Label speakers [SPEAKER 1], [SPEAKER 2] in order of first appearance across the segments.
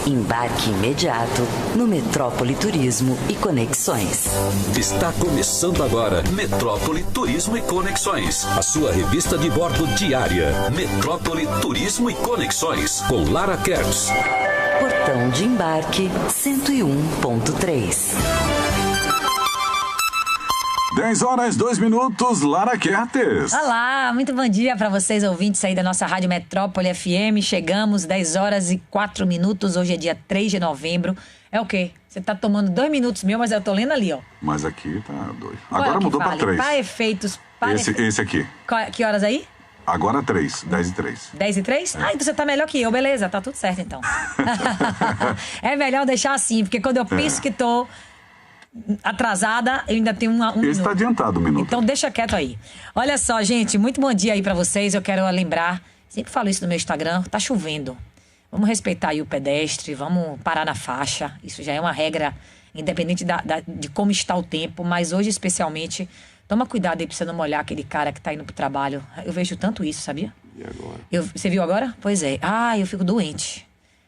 [SPEAKER 1] Embarque imediato no Metrópole Turismo e Conexões.
[SPEAKER 2] Está começando agora Metrópole Turismo e Conexões, a sua revista de bordo diária. Metrópole Turismo e Conexões, com Lara Kertz.
[SPEAKER 1] Portão de embarque 101.3.
[SPEAKER 3] 10 horas, 2 minutos, Lara Kertz.
[SPEAKER 4] Olá, muito bom dia para vocês, ouvintes aí da nossa Rádio Metrópole FM. Chegamos, 10 horas e 4 minutos, hoje é dia 3 de novembro. É o quê? Você tá tomando 2 minutos meu, mas eu tô lendo ali, ó.
[SPEAKER 3] Mas aqui tá 2.
[SPEAKER 4] Qual
[SPEAKER 3] Agora
[SPEAKER 4] é
[SPEAKER 3] mudou
[SPEAKER 4] vale?
[SPEAKER 3] pra 3.
[SPEAKER 4] Para efeitos...
[SPEAKER 3] Esse aqui.
[SPEAKER 4] Que horas aí?
[SPEAKER 3] Agora 3, 10 e 3.
[SPEAKER 4] 10 e 3? Ah, então você tá melhor que eu, beleza, tá tudo certo então. É melhor deixar assim, porque quando eu penso que tô atrasada, eu ainda tenho um
[SPEAKER 3] Esse
[SPEAKER 4] minuto.
[SPEAKER 3] tá adiantado um minuto.
[SPEAKER 4] Então deixa quieto aí. Olha só, gente, muito bom dia aí pra vocês. Eu quero lembrar, sempre falo isso no meu Instagram, tá chovendo. Vamos respeitar aí o pedestre, vamos parar na faixa. Isso já é uma regra, independente de como está o tempo, mas hoje especialmente, toma cuidado aí pra você não molhar aquele cara que tá indo pro trabalho. Eu vejo tanto isso, sabia?
[SPEAKER 3] E agora?
[SPEAKER 4] Você viu agora? Pois é. Ah, eu fico doente.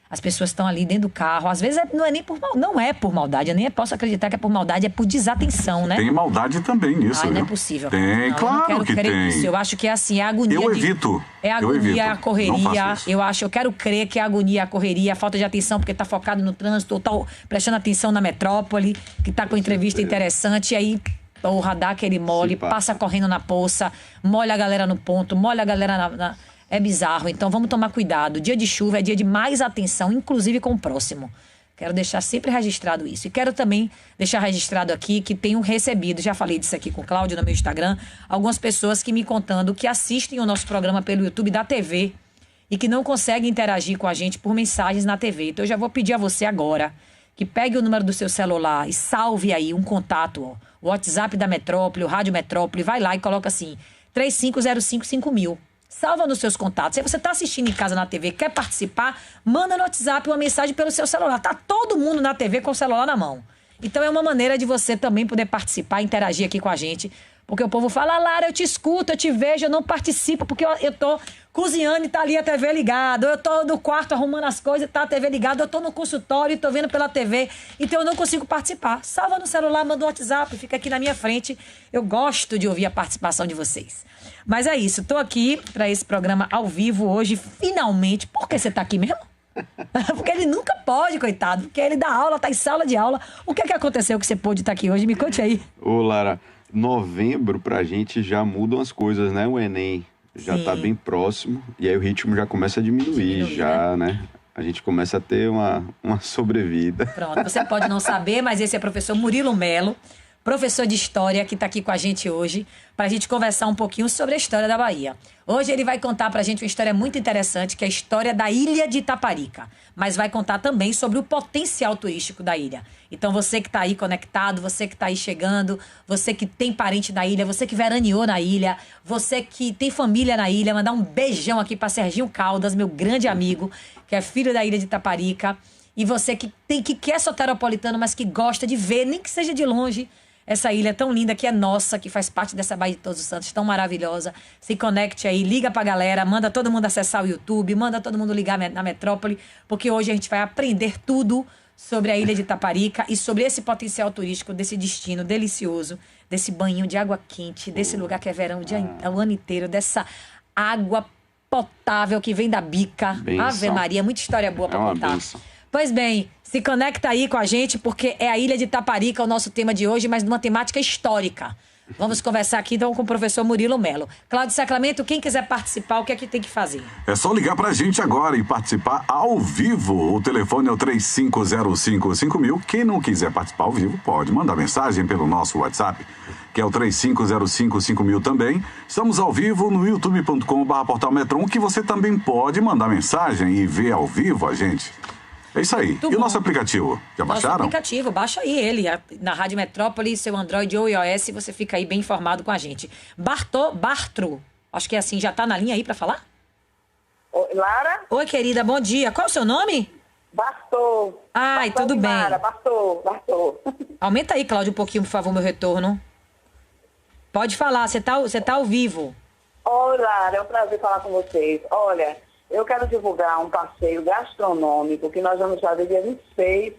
[SPEAKER 4] As pessoas estão ali dentro do carro. Às vezes não é nem por não é por maldade. Eu nem posso acreditar que é por maldade, é por desatenção, né?
[SPEAKER 3] Tem maldade também nisso,
[SPEAKER 4] Ai, não
[SPEAKER 3] viu?
[SPEAKER 4] é possível.
[SPEAKER 3] Tem,
[SPEAKER 4] não,
[SPEAKER 3] claro
[SPEAKER 4] eu não
[SPEAKER 3] que
[SPEAKER 4] quero crer
[SPEAKER 3] tem.
[SPEAKER 4] nisso. Eu acho que é assim, é a agonia.
[SPEAKER 3] Eu evito.
[SPEAKER 4] É a agonia,
[SPEAKER 3] evito.
[SPEAKER 4] a
[SPEAKER 3] Não
[SPEAKER 4] correria.
[SPEAKER 3] faço isso.
[SPEAKER 4] Eu quero crer que é a agonia, a correria, a falta de atenção, porque tá focado no trânsito, ou tá prestando atenção na metrópole, que tá com entrevista interessante, e aí porra, dá aquele mole, passa correndo na poça, molha a galera no ponto, molha a galera É bizarro, então vamos tomar cuidado. Dia de chuva é dia de mais atenção, inclusive com o próximo. Quero deixar sempre registrado isso. E quero também deixar registrado aqui que tenho recebido, já falei disso aqui com o Cláudio no meu Instagram, algumas pessoas que me contando que assistem o nosso programa pelo YouTube da TV e que não conseguem interagir com a gente por mensagens na TV. Então eu já vou pedir a você agora que pegue o número do seu celular e salve aí um contato, ó, o WhatsApp da Metrópole, o Rádio Metrópole, vai lá e coloca assim, 35055000. Salva nos seus contatos. Se você está assistindo em casa na TV, quer participar, manda no WhatsApp uma mensagem pelo seu celular. Tá todo mundo na TV com o celular na mão. Então é uma maneira de você também poder participar, interagir aqui com a gente. Porque o povo fala, Lara, eu te escuto, eu te vejo, eu não participo porque eu tô cozinhando e tá ali a TV ligada. Eu tô no quarto arrumando as coisas e tá a TV ligada. Eu tô no consultório e tô vendo pela TV. Então eu não consigo participar. Salva no celular, manda um WhatsApp, fica aqui na minha frente. Eu gosto de ouvir a participação de vocês. Mas é isso, tô aqui para esse programa ao vivo hoje, finalmente. Por que você tá aqui mesmo? Porque ele nunca pode, coitado. Porque ele dá aula, tá em sala de aula. O que aconteceu que você pôde estar aqui hoje? Me conte aí.
[SPEAKER 5] Ô, Lara, novembro pra gente já mudam as coisas, né? O Enem já tá bem próximo. E aí o ritmo já começa a diminuir já, né? A gente começa a ter uma sobrevida.
[SPEAKER 4] Pronto, você pode não saber, mas esse é o professor Murilo Melo, professor de História, que está aqui com a gente hoje, para a gente conversar um pouquinho sobre a história da Bahia. Hoje ele vai contar para a gente uma história muito interessante, que é a história da Ilha de Itaparica, mas vai contar também sobre o potencial turístico da ilha. Então você que está aí conectado, você que está aí chegando, você que tem parente na ilha, você que veraneou na ilha, você que tem família na ilha, mandar um beijão aqui para Serginho Caldas, meu grande amigo, que é filho da Ilha de Itaparica, e você que quer soteropolitano, mas que gosta de ver, nem que seja de longe, essa ilha tão linda que é nossa, que faz parte dessa Baía de Todos os Santos, tão maravilhosa. Se conecte aí, liga pra galera, manda todo mundo acessar o YouTube, manda todo mundo ligar na Metrópole, porque hoje a gente vai aprender tudo sobre a Ilha de Itaparica e sobre esse potencial turístico, desse destino delicioso, desse banho de água quente, desse lugar que é verão o ano inteiro, dessa água potável que vem da bica.
[SPEAKER 5] Benção.
[SPEAKER 4] Ave Maria, muita história boa pra
[SPEAKER 5] uma
[SPEAKER 4] contar.
[SPEAKER 5] benção.
[SPEAKER 4] Pois bem, se conecta aí com a gente, porque é a Ilha de Itaparica o nosso tema de hoje, mas numa temática histórica. Vamos conversar aqui então com o professor Murilo Melo. Cláudio Sacramento, quem quiser participar, o que é que tem que fazer?
[SPEAKER 3] É só ligar pra gente agora e participar ao vivo. O telefone é o 35055000. Quem não quiser participar ao vivo, pode mandar mensagem pelo nosso WhatsApp, que é o 35055000 também. Estamos ao vivo no youtube.com/portal Metron, que você também pode mandar mensagem e ver ao vivo a gente. É isso aí.
[SPEAKER 4] Muito
[SPEAKER 3] e o
[SPEAKER 4] bom.
[SPEAKER 3] nosso aplicativo? Já
[SPEAKER 4] Nosso
[SPEAKER 3] baixaram?
[SPEAKER 4] aplicativo, baixa aí ele. Na Rádio Metrópole, seu Android ou iOS, você fica aí bem informado com a gente. Bartro, acho que é assim, já tá na linha aí pra falar?
[SPEAKER 6] Oi, Lara?
[SPEAKER 4] Oi, querida, bom dia. Qual é o seu nome?
[SPEAKER 6] Bartô.
[SPEAKER 4] Ai,
[SPEAKER 6] Bartô
[SPEAKER 4] tudo bem.
[SPEAKER 6] Lara, Bartô.
[SPEAKER 4] Aumenta aí, Cláudio, um pouquinho, por favor, meu retorno. Pode falar, você tá ao vivo.
[SPEAKER 6] Oi, Lara, é um prazer falar com vocês. Olha, Eu quero divulgar um passeio gastronômico que nós vamos fazer dia 26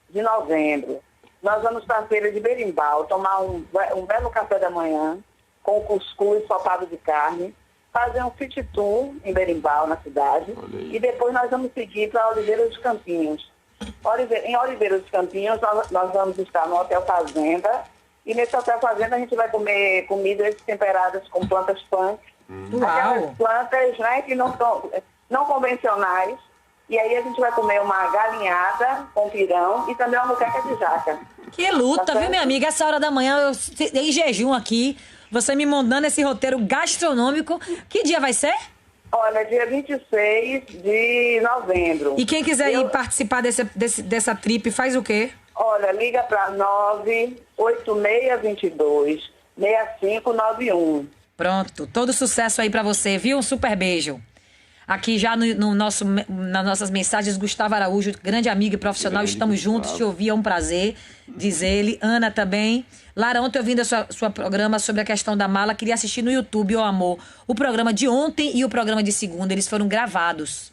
[SPEAKER 6] de novembro. Nós vamos para a feira de Berimbau, tomar um belo café da manhã, com cuscuz, ensopado de carne, fazer um city tour em Berimbau, na cidade, e depois nós vamos seguir para Oliveira dos Campinhos. Em Oliveira dos Campinhos, nós vamos estar no Hotel Fazenda, e nesse Hotel Fazenda a gente vai comer comidas temperadas com plantas punk, aquelas plantas, né, que não são não convencionais, e aí a gente vai comer uma galinhada com pirão e também uma moqueca de jaca.
[SPEAKER 4] Que luta, viu, minha amiga? Essa hora da manhã, eu em jejum aqui, você me mandando esse roteiro gastronômico. Que dia vai ser?
[SPEAKER 6] Olha, dia 26 de novembro.
[SPEAKER 4] E quem quiser ir participar dessa trip, faz o quê?
[SPEAKER 6] Olha, liga para 98622-6591.
[SPEAKER 4] Pronto, todo sucesso aí pra você, viu? Um super beijo. Aqui já nas nossas mensagens, Gustavo Araújo, grande amigo e profissional, estamos juntos, te ouvir, é um prazer, diz ele. Ana também. Lara, ontem eu ouvindo a sua programa sobre a questão da mala, queria assistir no YouTube, ô amor. O programa de ontem e o programa de segunda, eles foram gravados,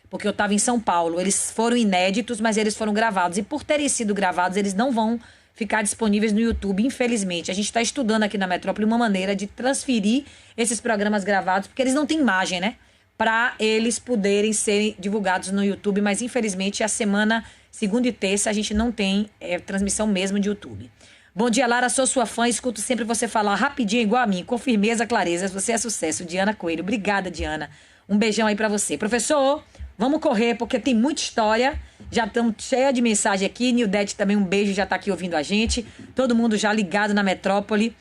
[SPEAKER 4] porque eu estava em São Paulo. Eles foram inéditos, mas eles foram gravados. E por terem sido gravados, eles não vão ficar disponíveis no YouTube, infelizmente. A gente está estudando aqui na Metrópole uma maneira de transferir esses programas gravados, porque eles não têm imagem, né? Para eles poderem serem divulgados no YouTube, mas infelizmente a semana, segunda e terça, a gente não tem transmissão mesmo de YouTube. Bom dia, Lara, sou sua fã, escuto sempre você falar rapidinho igual a mim, com firmeza, clareza, você é sucesso. Diana Coelho, obrigada, Diana. Um beijão aí para você. Professor, vamos correr, porque tem muita história, já estamos cheia de mensagem aqui, Nildete também um beijo, já está aqui ouvindo a gente, todo mundo já ligado na Metrópole,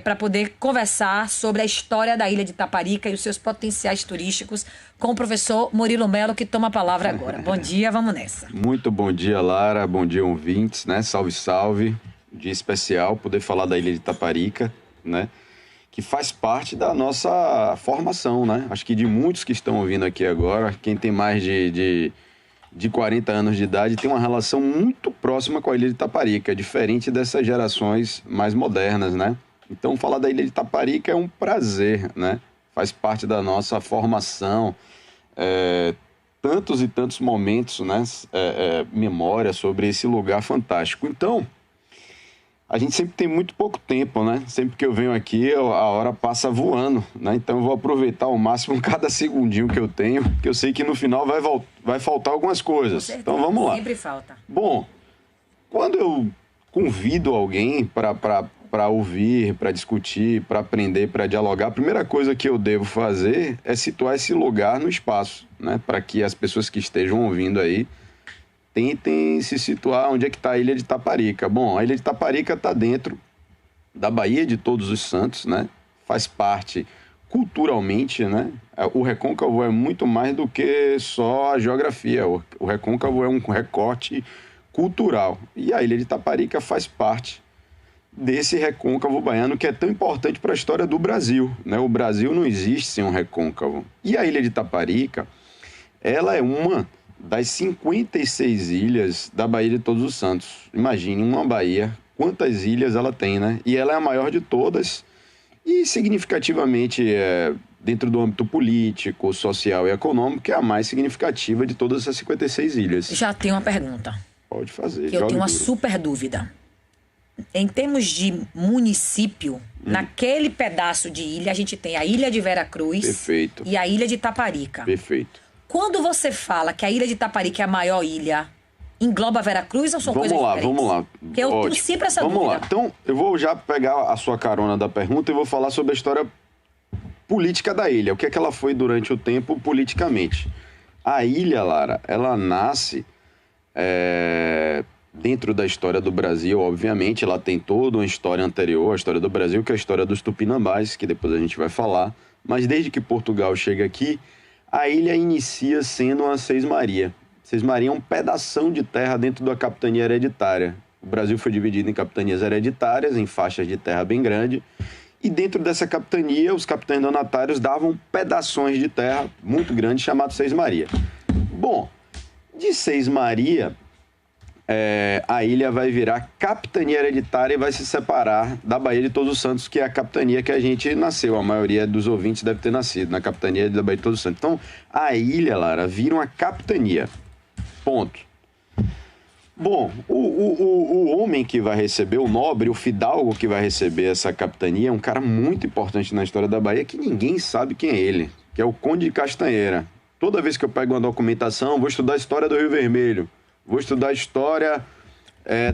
[SPEAKER 4] para poder conversar sobre a história da Ilha de Itaparica e os seus potenciais turísticos com o professor Murilo Melo, que toma a palavra agora. Bom dia, vamos nessa.
[SPEAKER 5] Muito bom dia, Lara. Bom dia, ouvintes, né? Salve, salve. Dia especial, poder falar da Ilha de Itaparica, né? Que faz parte da nossa formação, né? Acho que de muitos que estão ouvindo aqui agora, quem tem mais de 40 anos de idade tem uma relação muito próxima com a Ilha de Itaparica, diferente dessas gerações mais modernas, né? Então, falar da Ilha de Itaparica é um prazer, né? Faz parte da nossa formação, tantos e tantos momentos, né? Memória sobre esse lugar fantástico. Então, a gente sempre tem muito pouco tempo, né? Sempre que eu venho aqui, a hora passa voando, né? Então, eu vou aproveitar ao máximo cada segundinho que eu tenho, porque eu sei que no final vai faltar algumas coisas. Então, vamos lá.
[SPEAKER 4] Sempre falta.
[SPEAKER 5] Bom, quando eu convido alguém para ouvir, para discutir, para aprender, para dialogar, a primeira coisa que eu devo fazer é situar esse lugar no espaço, né? Para que as pessoas que estejam ouvindo aí tentem se situar onde é que está a Ilha de Itaparica. Bom, a Ilha de Itaparica está dentro da Baía de Todos os Santos, né? Faz parte culturalmente, né? O recôncavo é muito mais do que só a geografia. O recôncavo é um recorte cultural. E a Ilha de Itaparica faz parte desse recôncavo baiano que é tão importante para a história do Brasil, né? O Brasil não existe sem um recôncavo. E a Ilha de Itaparica, ela é uma das 56 ilhas da Baía de Todos os Santos. Imagine uma baía, quantas ilhas ela tem, né? E ela é a maior de todas e significativamente, dentro do âmbito político, social e econômico, é a mais significativa de todas essas 56 ilhas.
[SPEAKER 4] Já tenho uma pergunta.
[SPEAKER 5] Pode fazer.
[SPEAKER 4] Que eu tenho uma super dúvida. Em termos de município, naquele pedaço de ilha, a gente tem a Ilha de Veracruz.
[SPEAKER 5] Perfeito.
[SPEAKER 4] E a Ilha de Itaparica.
[SPEAKER 5] Perfeito.
[SPEAKER 4] Quando você fala que a Ilha de Itaparica é a maior ilha, engloba Veracruz ou são coisas diferentes?
[SPEAKER 5] Vamos lá.
[SPEAKER 4] Porque eu tenho sempre essa dúvida.
[SPEAKER 5] Vamos lá. Então, eu vou já pegar a sua carona da pergunta e vou falar sobre a história política da ilha. O que é que ela foi durante o tempo politicamente. A ilha, Lara, ela nasce dentro da história do Brasil, obviamente. Ela tem toda uma história anterior à história do Brasil, que é a história dos Tupinambás, que depois a gente vai falar. Mas desde que Portugal chega aqui, a ilha inicia sendo uma Seis-Maria. Seis-Maria é um pedação de terra dentro da capitania hereditária. O Brasil foi dividido em capitanias hereditárias, em faixas de terra bem grande. E dentro dessa capitania, os capitães donatários davam pedaços de terra muito grandes, chamados Seis-Maria. Bom, de Seis-Maria, a ilha vai virar capitania hereditária e vai se separar da Baía de Todos os Santos, que é a capitania que a gente nasceu. A maioria dos ouvintes deve ter nascido na capitania da Baía de Todos os Santos. Então, a ilha, Lara, vira uma capitania. Ponto. Bom, o homem que vai receber, o nobre, o fidalgo que vai receber essa capitania é um cara muito importante na história da Bahia que ninguém sabe quem é ele, que é o Conde de Castanheira. Toda vez que eu pego uma documentação, vou estudar a história do Rio Vermelho, vou estudar a história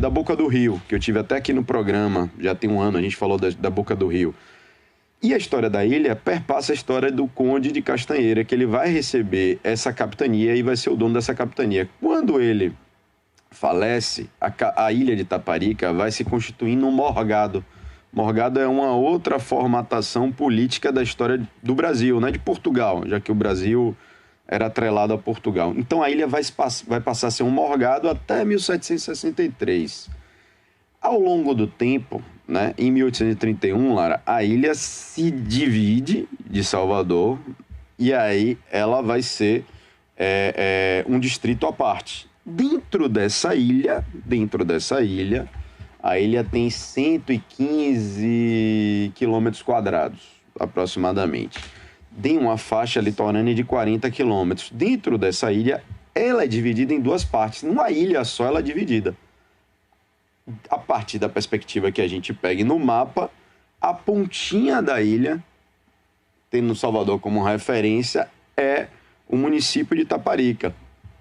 [SPEAKER 5] da Boca do Rio, que eu tive até aqui no programa, já tem um ano, a gente falou da Boca do Rio. E a história da ilha perpassa a história do Conde de Castanheira, que ele vai receber essa capitania e vai ser o dono dessa capitania. Quando ele falece, a ilha de Taparica vai se constituir num morgado. Morgado é uma outra formatação política da história do Brasil, né? De Portugal, já que o Brasil era atrelado a Portugal. Então a ilha vai passar a ser um morgado até 1763. Ao longo do tempo, né, em 1831, Lara, a ilha se divide de Salvador e aí ela vai ser um distrito à parte. Dentro dessa ilha, a ilha tem 115 quilômetros quadrados, aproximadamente. Tem uma faixa litorânea de 40 quilômetros. Dentro dessa ilha, ela é dividida em duas partes. Numa ilha só, ela é dividida. A partir da perspectiva que a gente pegue no mapa, a pontinha da ilha, tendo Salvador como referência, é o município de Taparica,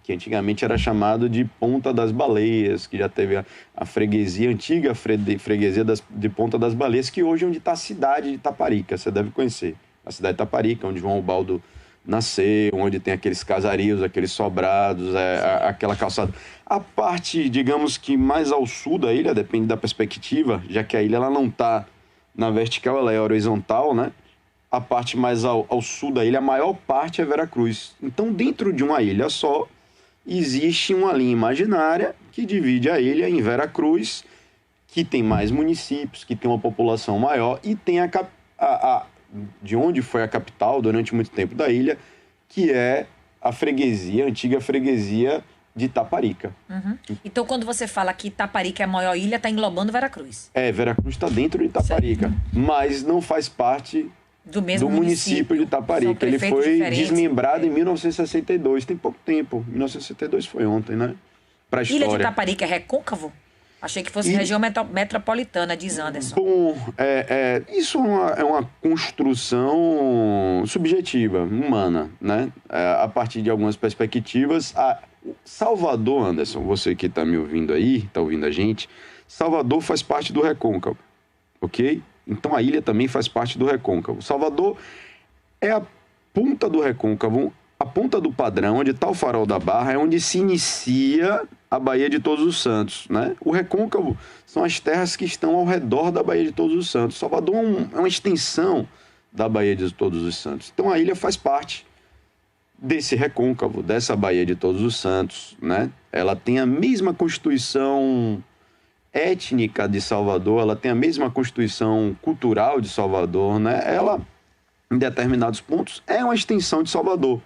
[SPEAKER 5] que antigamente era chamado de Ponta das Baleias, que já teve a freguesia, a antiga freguesia de Ponta das Baleias, que hoje é onde está a cidade de Taparica, você deve conhecer. A cidade de Taparica, onde João Ubaldo nasceu, onde tem aqueles casarios, aqueles sobrados, aquela calçada. A parte, digamos que mais ao sul da ilha, depende da perspectiva, já que a ilha ela não está na vertical, ela é horizontal, né? A parte mais ao sul da ilha, a maior parte é Veracruz. Então, dentro de uma ilha só, existe uma linha imaginária que divide a ilha em Veracruz, que tem mais municípios, que tem uma população maior, e tem de onde foi a capital durante muito tempo da ilha, que é a antiga freguesia de Taparica.
[SPEAKER 4] Uhum. Então, quando você fala que Taparica é a maior ilha, está englobando Veracruz.
[SPEAKER 5] Veracruz está dentro de Taparica, mas não faz parte do município de Taparica. Ele foi desmembrado em 1962, tem pouco tempo. 1962 foi ontem, né? Pra história.
[SPEAKER 4] Ilha de Taparica é recôncavo? Achei que fosse região metropolitana, diz Anderson.
[SPEAKER 5] Bom, isso é uma construção subjetiva, humana, né? A partir de algumas perspectivas. Salvador, Anderson, você que está me ouvindo aí, está ouvindo a gente, Salvador faz parte do recôncavo, ok? Então a ilha também faz parte do recôncavo. Salvador é a ponta do recôncavo, a ponta do padrão, onde está o Farol da Barra, é onde se inicia a Baía de Todos os Santos, né? O recôncavo são as terras que estão ao redor da Baía de Todos os Santos. Salvador é uma extensão da Baía de Todos os Santos. Então a ilha faz parte desse recôncavo, dessa Baía de Todos os Santos, né? Ela tem a mesma constituição étnica de Salvador, ela tem a mesma constituição cultural de Salvador, né? Ela, em determinados pontos, é uma extensão de Salvador.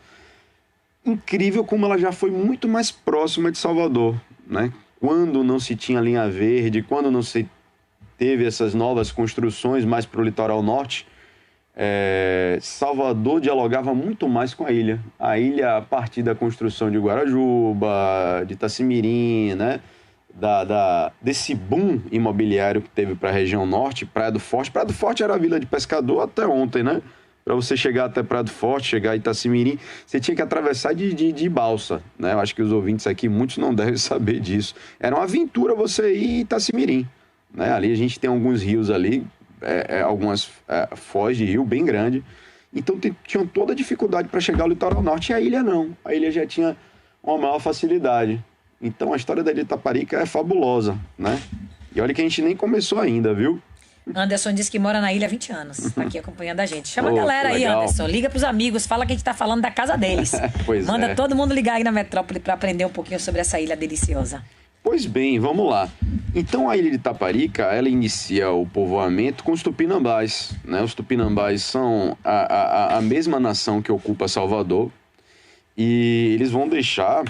[SPEAKER 5] Incrível como ela já foi muito mais próxima de Salvador, né? Quando não se tinha linha verde, quando não se teve essas novas construções mais para o litoral norte, Salvador dialogava muito mais com a ilha. A ilha, a partir da construção de Guarajuba, de Itacimirim, né? Desse boom imobiliário que teve para a região norte, Praia do Forte. Praia do Forte era a vila de pescador até ontem, né? Para você chegar até Praia do Forte, chegar a Itacimirim, você tinha que atravessar de balsa, né? Eu acho que os ouvintes aqui, muitos não devem saber disso. Era uma aventura você ir em Itacimirim, né? Ali a gente tem alguns rios ali, algumas foz de rio bem grande. Então tinham toda a dificuldade para chegar ao litoral norte, e a ilha não. A ilha já tinha uma maior facilidade. Então a história da ilha de Taparica é fabulosa, né? E olha que a gente nem começou ainda, viu?
[SPEAKER 4] Anderson disse que mora na ilha há 20 anos, tá aqui acompanhando a gente. Chama a galera aí, Anderson. Liga pros amigos, fala que a gente tá falando da casa deles. Manda todo mundo ligar aí na metrópole para aprender um pouquinho sobre essa ilha deliciosa.
[SPEAKER 5] Pois bem, vamos lá. Então a ilha de Taparica, ela inicia o povoamento com os Tupinambás, né? Os Tupinambás são a mesma nação que ocupa Salvador, e eles vão deixar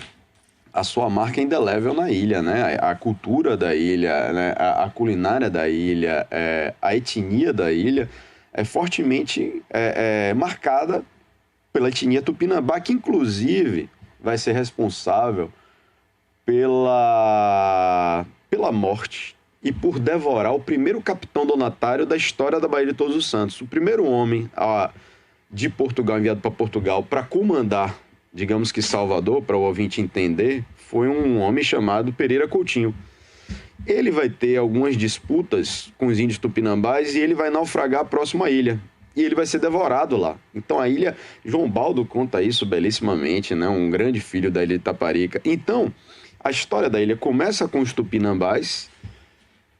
[SPEAKER 5] a sua marca indelével na ilha, né? A cultura da ilha, né? A culinária da ilha, a etnia da ilha é fortemente marcada pela etnia tupinambá, que inclusive vai ser responsável pela morte e por devorar o primeiro capitão donatário da história da Baía de Todos os Santos. O primeiro homem de Portugal, enviado para Portugal para comandar, digamos que Salvador, para o ouvinte entender, foi um homem chamado Pereira Coutinho. Ele vai ter algumas disputas com os índios tupinambás e ele vai naufragar próximo à ilha. E ele vai ser devorado lá. Então a ilha, João Baldo conta isso belissimamente, né? Um grande filho da ilha de Itaparica. Então, a história da ilha começa com os tupinambás.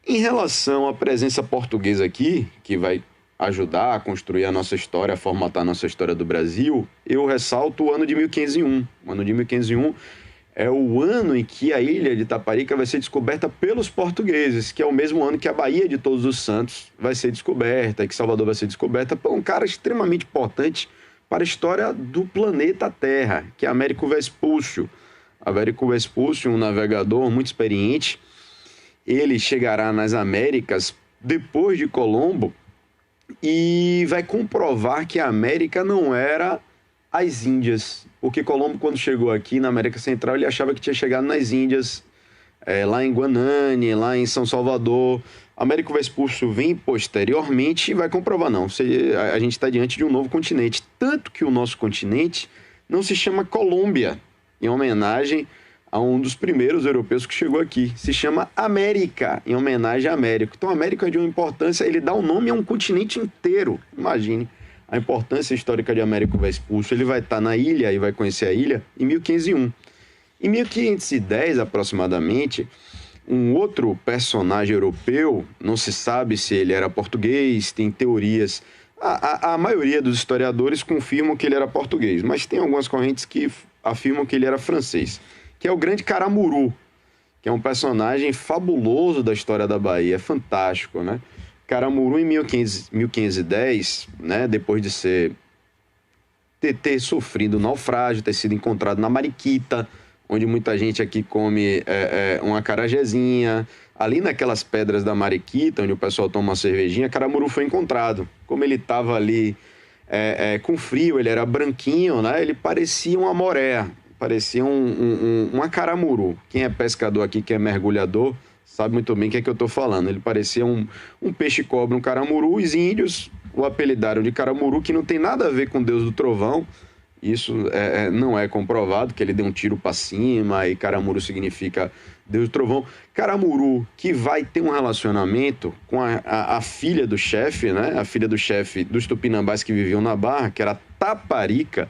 [SPEAKER 5] Em relação à presença portuguesa aqui, que vai ajudar a construir a nossa história, a formatar a nossa história do Brasil, eu ressalto o ano de 1501. O ano de 1501 é o ano em que a ilha de Itaparica vai ser descoberta pelos portugueses, que é o mesmo ano que a Baía de Todos os Santos vai ser descoberta, e que Salvador vai ser descoberta por um cara extremamente importante para a história do planeta Terra, que é Américo Vespúcio. Américo Vespúcio, um navegador muito experiente, ele chegará nas Américas depois de Colombo e vai comprovar que a América não era as Índias. Porque Colombo, quando chegou aqui na América Central, ele achava que tinha chegado nas Índias, lá em Guanane, lá em São Salvador. Américo Vespúcio vem posteriormente e vai comprovar, não, a gente está diante de um novo continente. Tanto que o nosso continente não se chama Colômbia, em homenagem a um dos primeiros europeus que chegou aqui. Se chama América, em homenagem a Américo. Então, América é de uma importância, ele dá o nome a um continente inteiro. Imagine a importância histórica de Américo Vespúcio. Ele vai estar na ilha e vai conhecer a ilha em 1501. Em 1510, aproximadamente, um outro personagem europeu, não se sabe se ele era português, tem teorias. A maioria dos historiadores confirmam que ele era português, mas tem algumas correntes que afirmam que ele era francês, que é o grande Caramuru, que é um personagem fabuloso da história da Bahia, fantástico, né? Caramuru, em 1510, né, depois de ter sofrido naufrágio, ter sido encontrado na Mariquita, onde muita gente aqui come uma acarajézinha, ali naquelas pedras da Mariquita, onde o pessoal toma uma cervejinha, Caramuru foi encontrado. Como ele estava ali com frio, ele era branquinho, né? Ele parecia uma moré, parecia uma caramuru. Quem é pescador aqui, quem é mergulhador, sabe muito bem o que é que eu estou falando. Ele parecia um peixe-cobra, um caramuru. Os índios o apelidaram de Caramuru, que não tem nada a ver com Deus do Trovão. Isso não é comprovado, que ele deu um tiro para cima e Caramuru significa Deus do Trovão. Caramuru, que vai ter um relacionamento com a filha do chefe, né? A filha do chefe dos tupinambás que viviam na Barra, que era Taparica.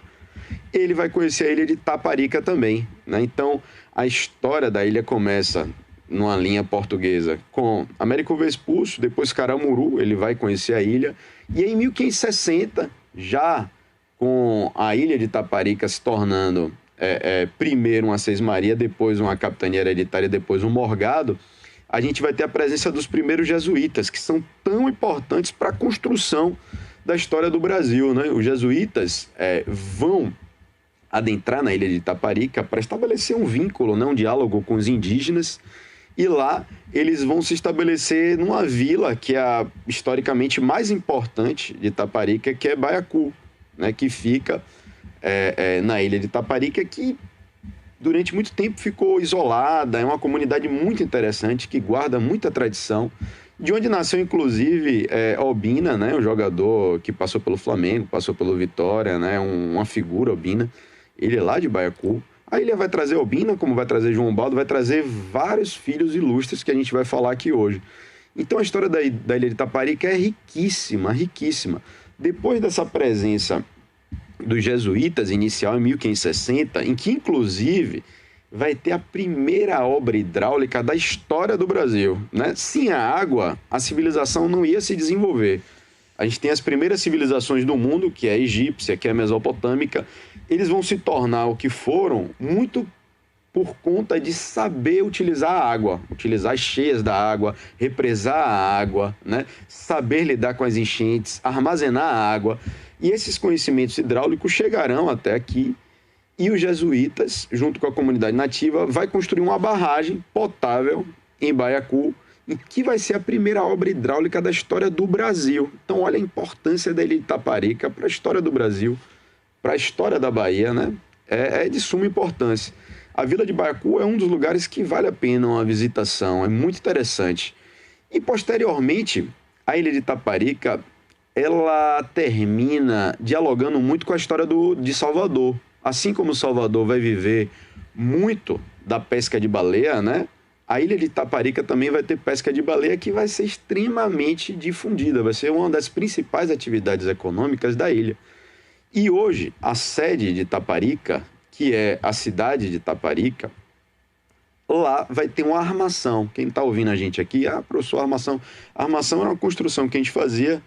[SPEAKER 5] Ele vai conhecer a ilha de Taparica também, né? Então, a história da ilha começa numa linha portuguesa com Américo Vespúcio, depois Caramuru, ele vai conhecer a ilha. E em 1560, já com a ilha de Taparica se tornando primeiro uma sesmaria, depois uma capitania hereditária, depois um morgado, a gente vai ter a presença dos primeiros jesuítas, que são tão importantes para a construção da história do Brasil, né? Os jesuítas vão adentrar na ilha de Itaparica para estabelecer um vínculo, né? Um diálogo com os indígenas, e lá eles vão se estabelecer numa vila que é a historicamente mais importante de Itaparica, que é Baiacu, né? Que fica na ilha de Itaparica, que durante muito tempo ficou isolada, é uma comunidade muito interessante, que guarda muita tradição, de onde nasceu, inclusive, Obina, né? Um jogador que passou pelo Flamengo, passou pelo Vitória, né? Uma figura, Obina. Ele é lá de Baiacu. A ilha vai trazer Obina, como vai trazer João Baldo, vai trazer vários filhos ilustres que a gente vai falar aqui hoje. Então, a história da ilha de Itaparica é riquíssima, riquíssima. Depois dessa presença dos jesuítas, inicial em 1560, em que, inclusive, vai ter a primeira obra hidráulica da história do Brasil, né? Sem a água, a civilização não ia se desenvolver. A gente tem as primeiras civilizações do mundo, que é a egípcia, que é a mesopotâmica. Eles vão se tornar o que foram muito por conta de saber utilizar a água, utilizar as cheias da água, represar a água, né? Saber lidar com as enchentes, armazenar a água. E esses conhecimentos hidráulicos chegarão até aqui E os jesuítas, junto com a comunidade nativa, vai construir uma barragem potável em Baiacu, que vai ser a primeira obra hidráulica da história do Brasil. Então, olha a importância da ilha de Itaparica para a história do Brasil, para a história da Bahia, né? É de suma importância. A Vila de Baiacu é um dos lugares que vale a pena uma visitação, é muito interessante. E, posteriormente, a ilha de Itaparica, ela termina dialogando muito com a história de Salvador. Assim como Salvador vai viver muito da pesca de baleia, né? A ilha de Itaparica também vai ter pesca de baleia que vai ser extremamente difundida, vai ser uma das principais atividades econômicas da ilha. E hoje, a sede de Itaparica, que é a cidade de Itaparica, lá vai ter uma armação. Quem está ouvindo a gente aqui, professor, armação. A armação era uma construção que a gente fazia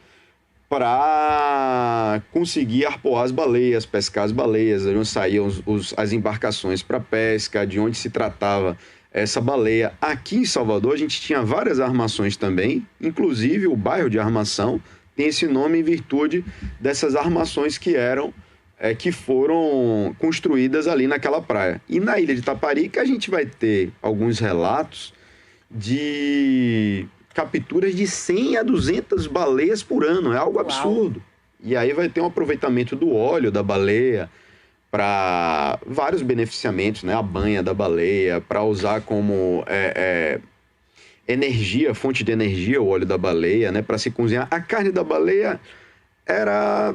[SPEAKER 5] para conseguir arpoar as baleias, pescar as baleias, de onde saíam as embarcações para pesca, de onde se tratava essa baleia. Aqui em Salvador a gente tinha várias armações também, inclusive o bairro de Armação tem esse nome em virtude dessas armações que foram construídas ali naquela praia. E na ilha de Itaparica a gente vai ter alguns relatos de capturas de 100 a 200 baleias por ano, é algo absurdo. E aí vai ter um aproveitamento do óleo da baleia para vários beneficiamentos, né? A banha da baleia, para usar como energia, fonte de energia, o óleo da baleia, né? Para se cozinhar. A carne da baleia era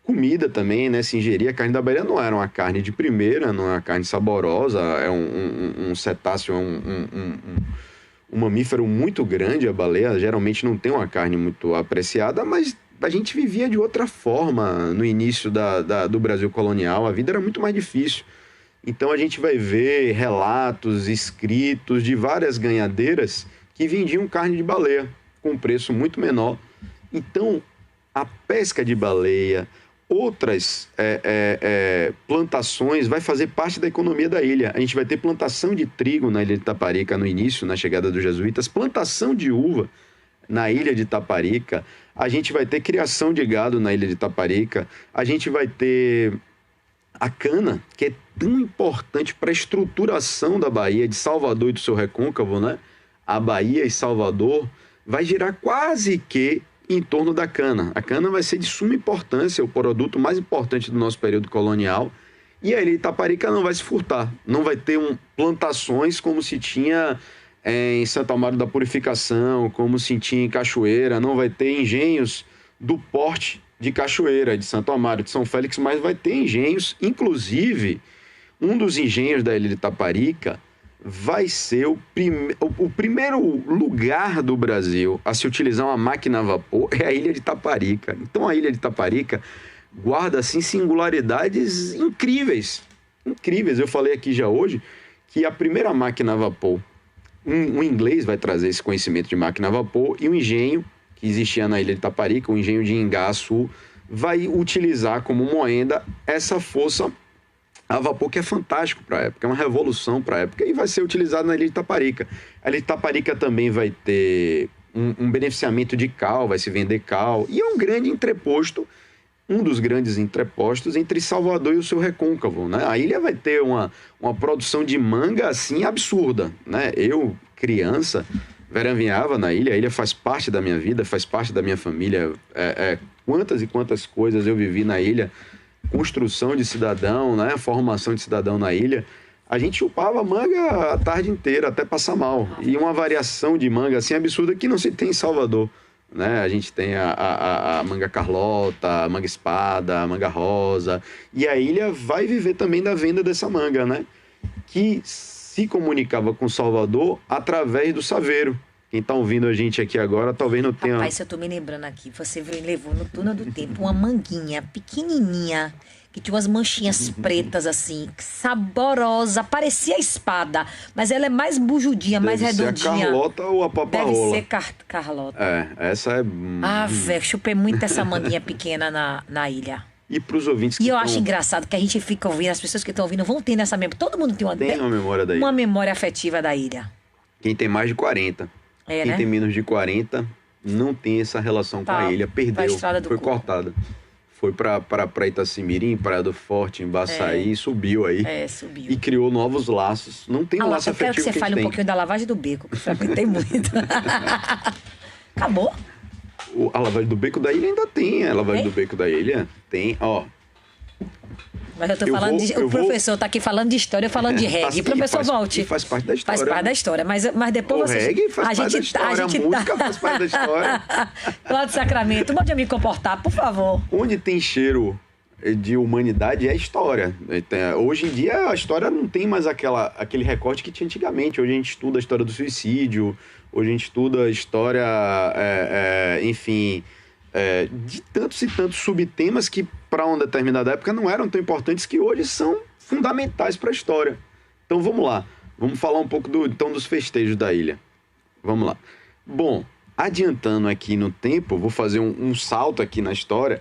[SPEAKER 5] comida também, né? Se ingeria. A carne da baleia não era uma carne de primeira, não é uma carne saborosa, é um cetáceo, um mamífero muito grande, a baleia. Geralmente não tem uma carne muito apreciada, mas a gente vivia de outra forma no início do Brasil colonial. A vida era muito mais difícil. Então a gente vai ver relatos escritos de várias ganhadeiras que vendiam carne de baleia com um preço muito menor. Então a pesca de baleia, outras plantações, vai fazer parte da economia da ilha. A gente vai ter plantação de trigo na ilha de Itaparica no início, na chegada dos jesuítas, plantação de uva na ilha de Itaparica, a gente vai ter criação de gado na ilha de Itaparica, a gente vai ter a cana, que é tão importante para a estruturação da Bahia, de Salvador e do seu recôncavo, né? A Bahia e Salvador vai girar quase que em torno da cana. A cana vai ser de suma importância, o produto mais importante do nosso período colonial, e a ilha de Itaparica não vai se furtar, não vai ter plantações como se tinha em Santo Amaro da Purificação, como se tinha em Cachoeira, não vai ter engenhos do porte de Cachoeira, de Santo Amaro, de São Félix, mas vai ter engenhos, inclusive, um dos engenhos da ilha de Itaparica vai ser o primeiro lugar do Brasil a se utilizar uma máquina a vapor, é a ilha de Itaparica. Então a ilha de Itaparica guarda, assim, singularidades incríveis, incríveis. Eu falei aqui já hoje que a primeira máquina a vapor, um inglês vai trazer esse conhecimento de máquina a vapor, e o engenho que existia na ilha de Itaparica, o engenho de Ingaçu, vai utilizar como moenda essa força a vapor, que é fantástico para a época, é uma revolução para a época, e vai ser utilizado na ilha de Itaparica. A ilha de Itaparica também vai ter um beneficiamento de cal, vai se vender cal, e é um grande entreposto, um dos grandes entrepostos entre Salvador e o seu recôncavo, né? A ilha vai ter uma produção de manga, assim, absurda, né? Eu, criança, veraneava na ilha, a ilha faz parte da minha vida, faz parte da minha família. Quantas e quantas coisas eu vivi na ilha, construção de cidadão, né? Formação de cidadão na ilha. A gente chupava manga a tarde inteira, até passar mal. E uma variação de manga, assim, absurda que não se tem em Salvador, né? A gente tem a manga carlota, a manga espada, a manga rosa, e a ilha vai viver também da venda dessa manga, né? Que se comunicava com Salvador através do saveiro. Quem está ouvindo a gente aqui agora talvez não tenha...
[SPEAKER 4] Rapaz, eu tô me lembrando aqui, você levou no túnel do tempo uma manguinha pequenininha, que tinha umas manchinhas pretas assim, saborosa, parecia espada, mas ela é mais bujudinha, mais redondinha.
[SPEAKER 5] Deve ser a Carlota ou a Paparola?
[SPEAKER 4] Deve ser
[SPEAKER 5] Carlota. Essa é...
[SPEAKER 4] velho, chupei muito essa manguinha pequena na ilha.
[SPEAKER 5] E para os ouvintes que
[SPEAKER 4] eu acho engraçado que a gente fica ouvindo, as pessoas que estão ouvindo vão tendo essa memória. Todo mundo tem uma
[SPEAKER 5] memória da ilha.
[SPEAKER 4] Uma memória afetiva da ilha.
[SPEAKER 5] Quem tem mais de 40. Quem tem menos de 40 não tem essa relação com a ilha. Perdeu, foi cortada. Foi para Itacimirim, Praia do Forte, Embaçaí, subiu aí.
[SPEAKER 4] Subiu.
[SPEAKER 5] E criou novos laços. Não tem um laço afetivo.
[SPEAKER 4] Eu quero que você fale um pouquinho da lavagem do beco, que eu frequentei muito. Acabou?
[SPEAKER 5] A lavagem do beco da ilha ainda tem. A lavagem do beco da ilha tem, ó.
[SPEAKER 4] Mas eu tô falando o professor tá aqui falando de história, eu falando de reggae. Professor, volte.
[SPEAKER 5] Faz parte da história.
[SPEAKER 4] Faz parte da história, mas depois você...
[SPEAKER 5] O reggae faz parte da história, a música faz parte da história.
[SPEAKER 4] Cláudio Sacramento, onde eu me comportar, por favor.
[SPEAKER 5] Onde tem cheiro de humanidade é a história. Hoje em dia a história não tem mais aquele recorte que tinha antigamente. Hoje a gente estuda a história do suicídio, hoje a gente estuda a história, enfim... de tantos e tantos subtemas que para uma determinada época não eram tão importantes, que hoje são fundamentais para a história. Então vamos lá, vamos falar um pouco dos festejos da ilha. Vamos lá. Bom, adiantando aqui no tempo, vou fazer um salto aqui na história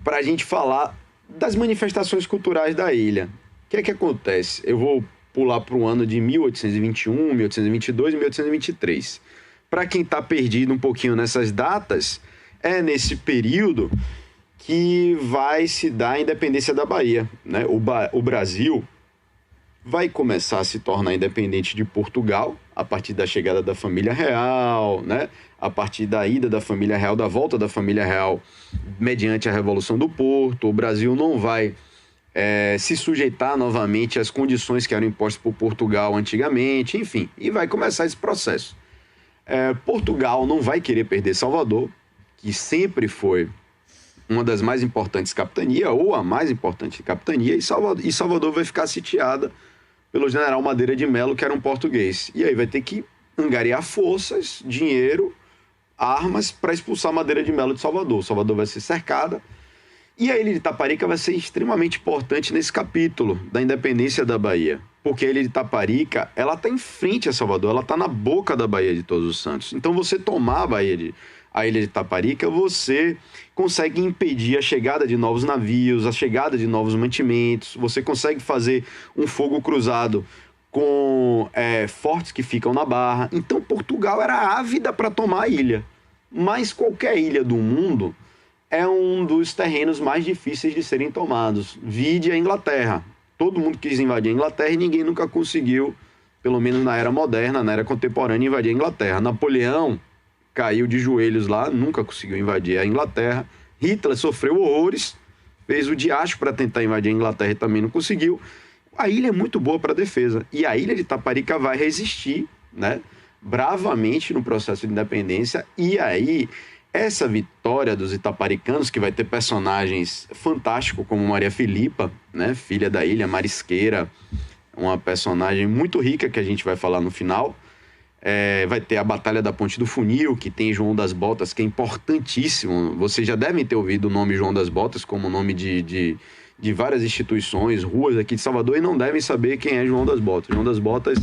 [SPEAKER 5] para a gente falar das manifestações culturais da ilha. O que é que acontece? Eu vou pular para o ano de 1821, 1822 e 1823. Para quem está perdido um pouquinho nessas datas, é nesse período que vai se dar a independência da Bahia, né? O Brasil vai começar a se tornar independente de Portugal a partir da chegada da família real, né? A partir da ida da família real, da volta da família real mediante a Revolução do Porto. O Brasil não vai se sujeitar novamente às condições que eram impostas por Portugal antigamente, enfim, e vai começar esse processo. Portugal não vai querer perder Salvador, que sempre foi uma das mais importantes capitanias, ou a mais importante capitania, e Salvador vai ficar sitiada pelo general Madeira de Melo, que era um português. E aí vai ter que angariar forças, dinheiro, armas, para expulsar Madeira de Melo de Salvador. Salvador vai ser cercada, e a ilha de Itaparica vai ser extremamente importante nesse capítulo da independência da Bahia. Porque a ilha de Itaparica, ela está em frente a Salvador, ela está na boca da Baía de Todos os Santos. Então, você tomar a ilha de Itaparica, você consegue impedir a chegada de novos navios, a chegada de novos mantimentos, você consegue fazer um fogo cruzado com fortes que ficam na Barra. Então, Portugal era ávida para tomar a ilha. Mas qualquer ilha do mundo é um dos terrenos mais difíceis de serem tomados. Vide a Inglaterra. Todo mundo quis invadir a Inglaterra e ninguém nunca conseguiu, pelo menos na era moderna, na era contemporânea, invadir a Inglaterra. Napoleão caiu de joelhos lá, nunca conseguiu invadir a Inglaterra. Hitler sofreu horrores, fez o diacho para tentar invadir a Inglaterra e também não conseguiu. A ilha é muito boa para defesa. E a ilha de Itaparica vai resistir, né, bravamente no processo de independência. E aí, essa vitória dos itaparicanos, que vai ter personagens fantásticos como Maria Filipa, né, filha da ilha, marisqueira, uma personagem muito rica que a gente vai falar no final. Vai ter a Batalha da Ponte do Funil, que tem João das Botas, que é importantíssimo. Vocês já devem ter ouvido o nome João das Botas como nome de várias instituições, ruas aqui de Salvador, e não devem saber quem é João das Botas. João das Botas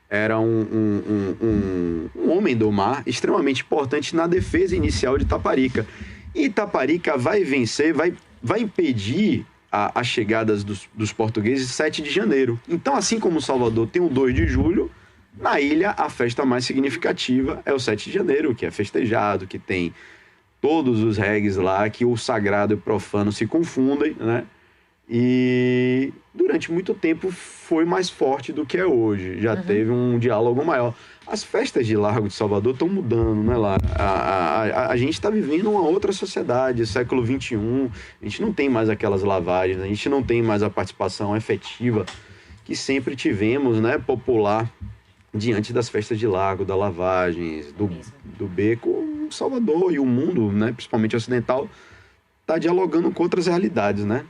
[SPEAKER 5] era um homem do mar extremamente importante na defesa inicial de Itaparica. E Itaparica vai vencer, vai impedir a chegada dos portugueses 7 de janeiro. Então, assim como Salvador tem o 2 de julho, na ilha, a festa mais significativa é o 7 de janeiro, que é festejado, que tem todos os regues lá, que o sagrado e o profano se confundem, né? E durante muito tempo foi mais forte do que é hoje. Já teve um diálogo maior. As festas de Largo de Salvador estão mudando, né, Lara? A gente está vivendo uma outra sociedade, século XXI. A gente não tem mais aquelas lavagens, a gente não tem mais a participação efetiva que sempre tivemos, né, popular, diante das festas de Largo, das lavagens, do beco. Salvador e o mundo, né, principalmente ocidental, está dialogando com outras realidades, né?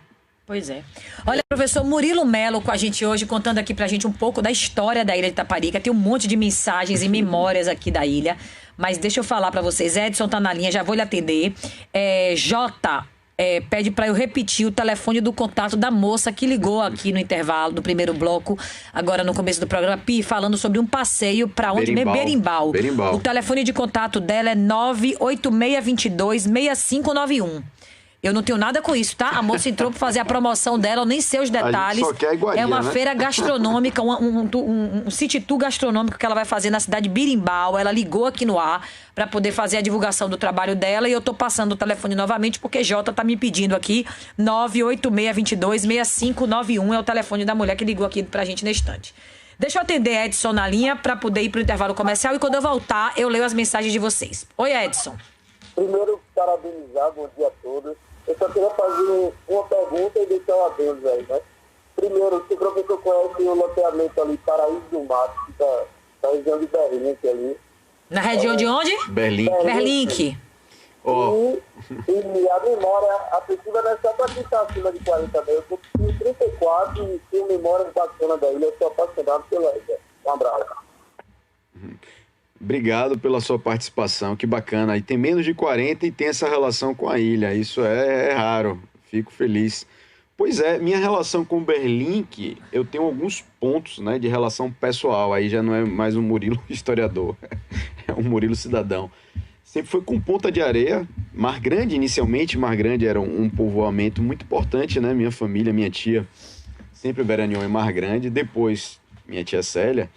[SPEAKER 4] Pois é. Olha, professor Murilo Melo com a gente hoje, contando aqui pra gente um pouco da história da ilha de Itaparica. Tem um monte de mensagens e memórias aqui da ilha. Mas deixa eu falar pra vocês. Edson tá na linha, já vou lhe atender. Jota pede pra eu repetir o telefone do contato da moça que ligou aqui no intervalo do primeiro bloco, agora no começo do programa, falando sobre um passeio pra onde? Berimbau. O telefone de contato dela é 98622-6591. Eu não tenho nada com isso, tá? A moça entrou pra fazer a promoção dela, eu nem sei os detalhes.
[SPEAKER 5] Só quer iguaria,
[SPEAKER 4] é uma
[SPEAKER 5] né?
[SPEAKER 4] feira gastronômica, um city tour gastronômico que ela vai fazer na cidade de Birimbau. Ela ligou aqui no ar pra poder fazer a divulgação do trabalho dela e eu tô passando o telefone novamente porque Jota tá me pedindo aqui. 986226591 é o telefone da mulher que ligou aqui pra gente na estante. Deixa eu atender Edson na linha pra poder ir pro intervalo comercial e quando eu voltar eu leio as mensagens de vocês. Oi, Edson.
[SPEAKER 7] Primeiro, parabenizar, bom dia a todos. Eu só queria fazer uma pergunta e deixar um adeus aí, né? Primeiro, se o professor conhece o loteamento ali, Paraíso do Mato, que tá na região de Berlink ali.
[SPEAKER 4] Na região de onde? Berlink.
[SPEAKER 7] E a memória afetiva não é só para quem está acima de 40 mil. Eu estou com 34 e tenho memória bacana da ilha. Eu sou apaixonado pela ilha. Um abraço.
[SPEAKER 5] Obrigado pela sua participação, que bacana. E tem menos de 40 e tem essa relação com a ilha. Isso é raro. Fico feliz. Pois é, minha relação com Berlink, eu tenho alguns pontos, né, de relação pessoal. Aí já não é mais um Murilo historiador, é um Murilo cidadão. Sempre foi com Ponta de Areia, Mar Grande, inicialmente. Mar Grande era um povoamento muito importante, né? Minha família, minha tia, sempre veraneou em Mar Grande. Depois, minha tia Célia,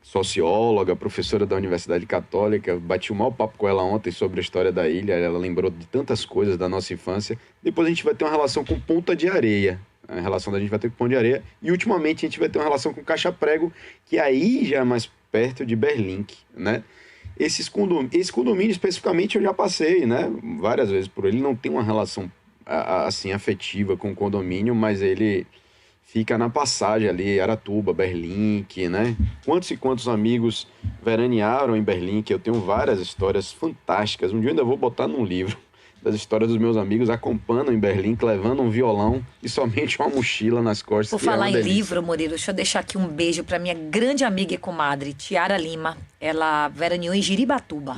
[SPEAKER 5] socióloga, professora da Universidade Católica, bati um mau papo com ela ontem sobre a história da ilha, ela lembrou de tantas coisas da nossa infância. Depois a gente vai ter uma relação com Ponta de Areia, a relação da gente vai ter com Ponta de Areia, e ultimamente a gente vai ter uma relação com Caixa Prego, que aí já é mais perto de Berlink, né? Esse condomínio especificamente eu já passei, né, várias vezes por ele, não tem uma relação assim afetiva com o condomínio, mas ele fica na passagem ali, Aratuba, Berlink, né? Quantos e quantos amigos veranearam em Berlink? Eu tenho várias histórias fantásticas. Um dia eu ainda vou botar num livro das histórias dos meus amigos acampando em Berlink, levando um violão e somente uma mochila nas costas.
[SPEAKER 4] Por falar em livro, Murilo, deixa eu deixar aqui um beijo para minha grande amiga e comadre, Tiara Lima. Ela veraneou em Jiribatuba.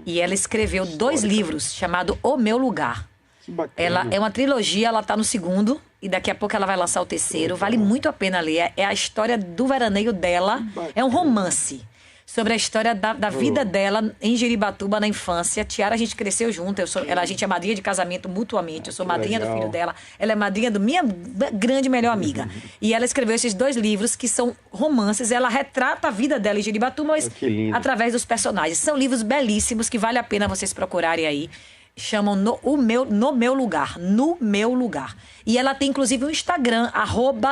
[SPEAKER 4] E ela escreveu 2 livros chamados O Meu Lugar.
[SPEAKER 5] Que bacana.
[SPEAKER 4] Ela é uma trilogia, ela tá no 2º e daqui a pouco ela vai lançar o 3º. Vale muito a pena ler. É a história do veraneio dela. É um romance sobre a história da vida dela em Jiribatuba na infância. Tiara, a gente cresceu junto. A gente é madrinha de casamento mutuamente. Eu sou madrinha do filho dela. Ela é madrinha do minha grande melhor amiga. E ela escreveu esses 2 livros que são romances. Ela retrata a vida dela em Jiribatuba, mas através dos personagens. São livros belíssimos que vale a pena vocês procurarem aí. Chamam No Meu Lugar. No Meu Lugar. E ela tem, inclusive, um Instagram,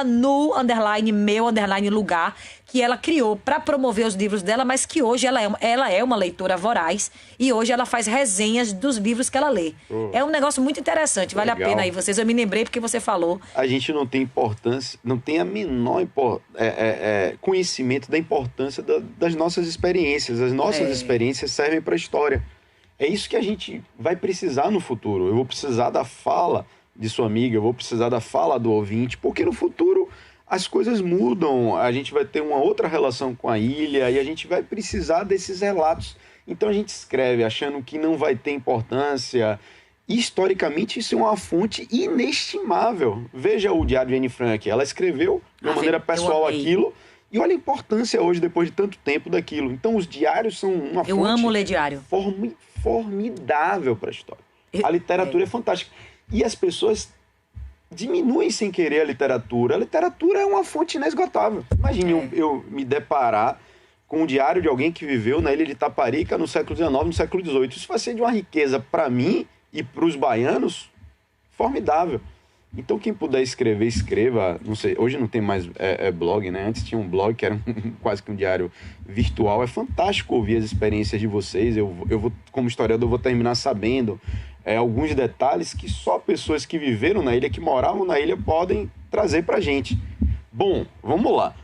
[SPEAKER 4] @no_meu_lugar, que ela criou para promover os livros dela, mas que hoje ela é uma leitora voraz e hoje ela faz resenhas dos livros que ela lê. É um negócio muito interessante, vale a pena aí vocês. Eu me lembrei porque você falou.
[SPEAKER 5] A gente não tem importância, não tem a menor conhecimento da importância das nossas experiências. As nossas experiências servem para a história. É isso que a gente vai precisar no futuro. Eu vou precisar da fala de sua amiga, eu vou precisar da fala do ouvinte, porque no futuro as coisas mudam, a gente vai ter uma outra relação com a ilha e a gente vai precisar desses relatos. Então a gente escreve achando que não vai ter importância. E, historicamente, isso é uma fonte inestimável. Veja o Diário de Anne Frank. Ela escreveu de uma maneira pessoal aquilo. E olha a importância hoje, depois de tanto tempo, daquilo. Então, os diários são uma fonte...
[SPEAKER 4] Eu amo ler diário.
[SPEAKER 5] Formidável para a história. A literatura é fantástica. E as pessoas diminuem sem querer a literatura. A literatura é uma fonte inesgotável. Imagine eu me deparar com um diário de alguém que viveu na ilha de Itaparica no século XIX, no século XVIII. Isso vai ser de uma riqueza para mim e para os baianos formidável. Então, quem puder escrever, escreva. Não sei, hoje não tem mais blog, né? Antes tinha um blog que era quase que um diário virtual. É fantástico ouvir as experiências de vocês. Eu vou, como historiador, vou terminar sabendo alguns detalhes que só pessoas que viveram na ilha, que moravam na ilha, podem trazer pra gente. Bom, vamos lá.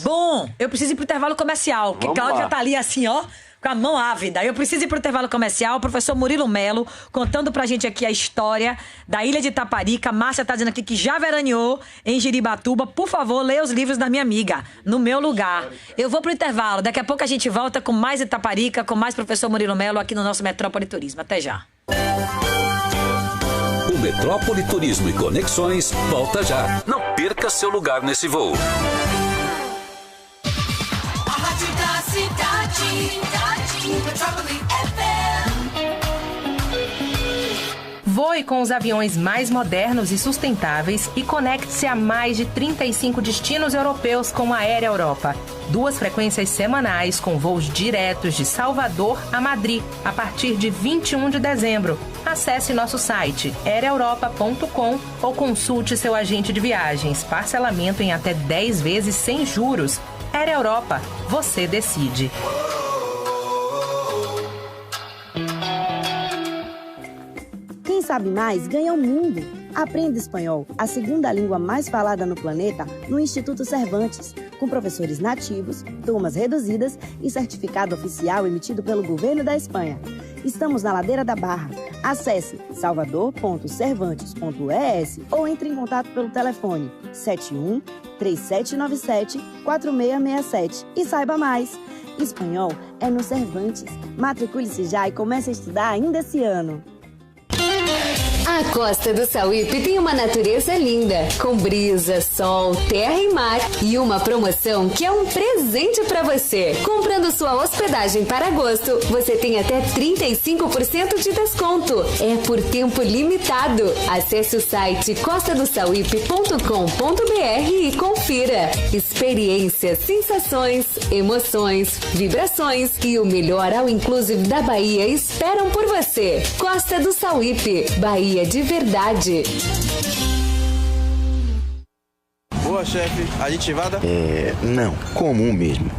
[SPEAKER 4] Bom, eu preciso ir pro intervalo comercial, porque Cláudia tá ali assim, ó, com a mão ávida. Eu preciso ir pro intervalo comercial. O professor Murilo Melo contando pra gente aqui a história da ilha de Itaparica. Márcia tá dizendo aqui que já veraneou em Jiribatuba. Por favor, leia os livros da minha amiga, No Meu Lugar. Eu vou pro intervalo. Daqui a pouco a gente volta com mais Itaparica, com mais professor Murilo Melo aqui no nosso Metrópole Turismo. Até já.
[SPEAKER 2] O Metrópole Turismo e Conexões volta já. Não perca seu lugar nesse voo.
[SPEAKER 8] A rádio da cidade, Metrópole FM.
[SPEAKER 4] Vou
[SPEAKER 9] Voe com os aviões mais modernos e sustentáveis e conecte-se a mais de 35 destinos europeus com a Aérea Europa. 2 frequências semanais com voos diretos de Salvador a Madrid, a partir de 21 de dezembro. Acesse nosso site aereaeuropa.com ou consulte seu agente de viagens. Parcelamento em até 10 vezes sem juros. Aérea Europa, você decide.
[SPEAKER 10] Quem sabe mais ganha o mundo. Aprenda espanhol, a segunda língua mais falada no planeta, no Instituto Cervantes, com professores nativos, turmas reduzidas e certificado oficial emitido pelo governo da Espanha. Estamos na Ladeira da Barra. Acesse salvador.cervantes.es ou entre em contato pelo telefone 71 3797 4667 e saiba mais. Espanhol é no Cervantes. Matricule-se já e comece a estudar ainda esse ano.
[SPEAKER 11] A Costa do Sauípe tem uma natureza linda, com brisa, sol, terra e mar. E uma promoção que é um presente para você. Comprando sua hospedagem para agosto, você tem até 35% de desconto. É por tempo limitado. Acesse o site costadosauípe.com.br e confira. Experiências, sensações, emoções, vibrações e o melhor all inclusive da Bahia esperam por você. Costa do Sauípe, Bahia de verdade.
[SPEAKER 12] Boa, chefe. Aditivada?
[SPEAKER 13] Não. Comum mesmo.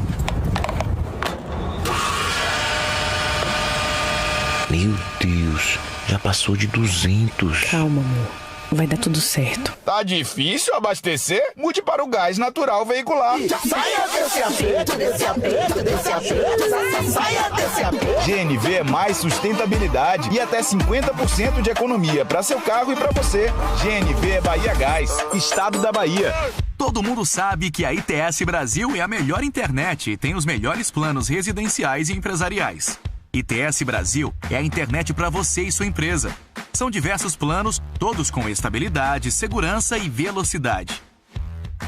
[SPEAKER 13] Meu Deus. Já passou de 200.
[SPEAKER 14] Calma, amor. Vai dar tudo certo.
[SPEAKER 15] Tá difícil abastecer? Mude para o gás natural veicular.
[SPEAKER 8] Saia desse aperto, desse aperto, desse aperto. Saia desse aperto.
[SPEAKER 15] GNV é mais sustentabilidade e até 50% de economia para seu carro e para você. GNV é Bahia Gás, Estado da Bahia.
[SPEAKER 16] Todo mundo sabe que a ITS Brasil é a melhor internet e tem os melhores planos residenciais e empresariais. ITS Brasil é a internet para você e sua empresa. São diversos planos, todos com estabilidade, segurança e velocidade.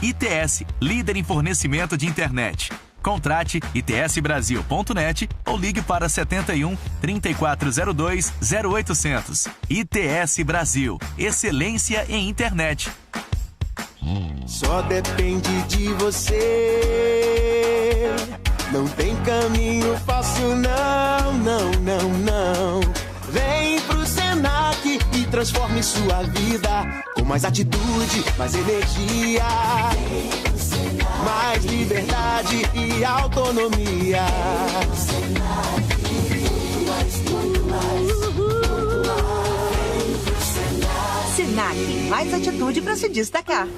[SPEAKER 16] ITS, líder em fornecimento de internet. Contrate itsbrasil.net ou ligue para 71 3402 0800. ITS Brasil, excelência em internet.
[SPEAKER 17] Só depende de você. Não tem caminho fácil, não, não, não, não. Vem pro Senac e transforme sua vida com mais atitude, mais energia, mais liberdade e autonomia.
[SPEAKER 18] Senac, mais atitude pra se destacar.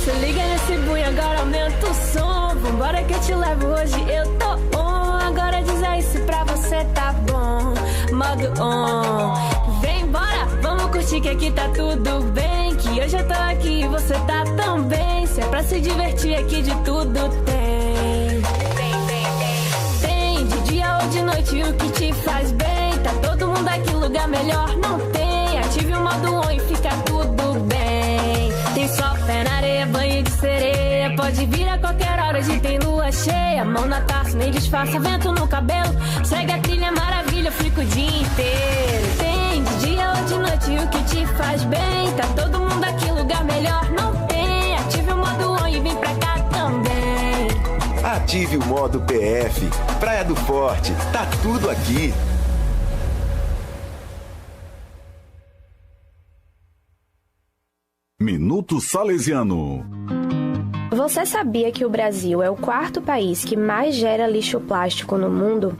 [SPEAKER 19] Se liga nesse boom, agora aumenta o som. Vambora que eu te levo hoje, eu tô on. Agora diz aí se pra você tá bom. Modo on. Vem embora, vamos curtir que aqui tá tudo bem. Que hoje eu tô aqui e você tá tão bem. Se é pra se divertir aqui de tudo tem. Tem de dia ou de noite o que te faz bem. Tá todo mundo aqui, lugar melhor não tem. Ative o modo on e fica tudo bem. Tem só pé na areia, banho de sereia. Pode vir a qualquer hora, hoje tem lua cheia. Mão na taça, nem disfarça, vento no cabelo. Segue a trilha, maravilha, fica o dia inteiro. Tem de dia ou de noite o que te faz bem. Tá todo mundo aqui, lugar melhor não tem. Ative o modo on e vem pra cá também.
[SPEAKER 20] Ative o modo PF. Praia do Forte, tá tudo aqui.
[SPEAKER 3] Minuto Salesiano.
[SPEAKER 21] Você sabia que o Brasil é o 4º país que mais gera lixo plástico no mundo?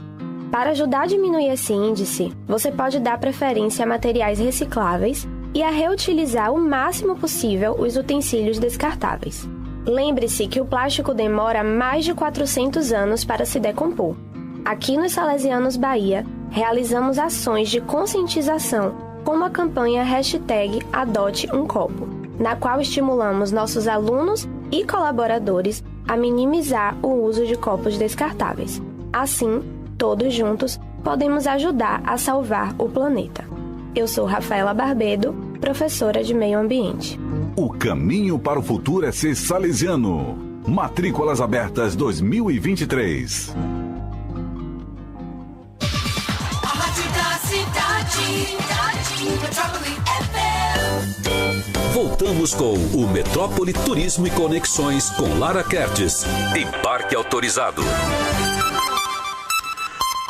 [SPEAKER 21] Para ajudar a diminuir esse índice, você pode dar preferência a materiais recicláveis e a reutilizar o máximo possível os utensílios descartáveis. Lembre-se que o plástico demora mais de 400 anos para se decompor. Aqui nos Salesianos Bahia, realizamos ações de conscientização como a campanha #AdoteUmCopo, na qual estimulamos nossos alunos e colaboradores a minimizar o uso de copos descartáveis. Assim, todos juntos, podemos ajudar a salvar o planeta. Eu sou Rafaela Barbedo, professora de Meio Ambiente.
[SPEAKER 3] O caminho para o futuro é ser salesiano. Matrículas abertas 2023.
[SPEAKER 8] A Rádio da Cidade.
[SPEAKER 2] Voltamos com o Metrópole Turismo e Conexões com Lara Kertes. Embarque autorizado.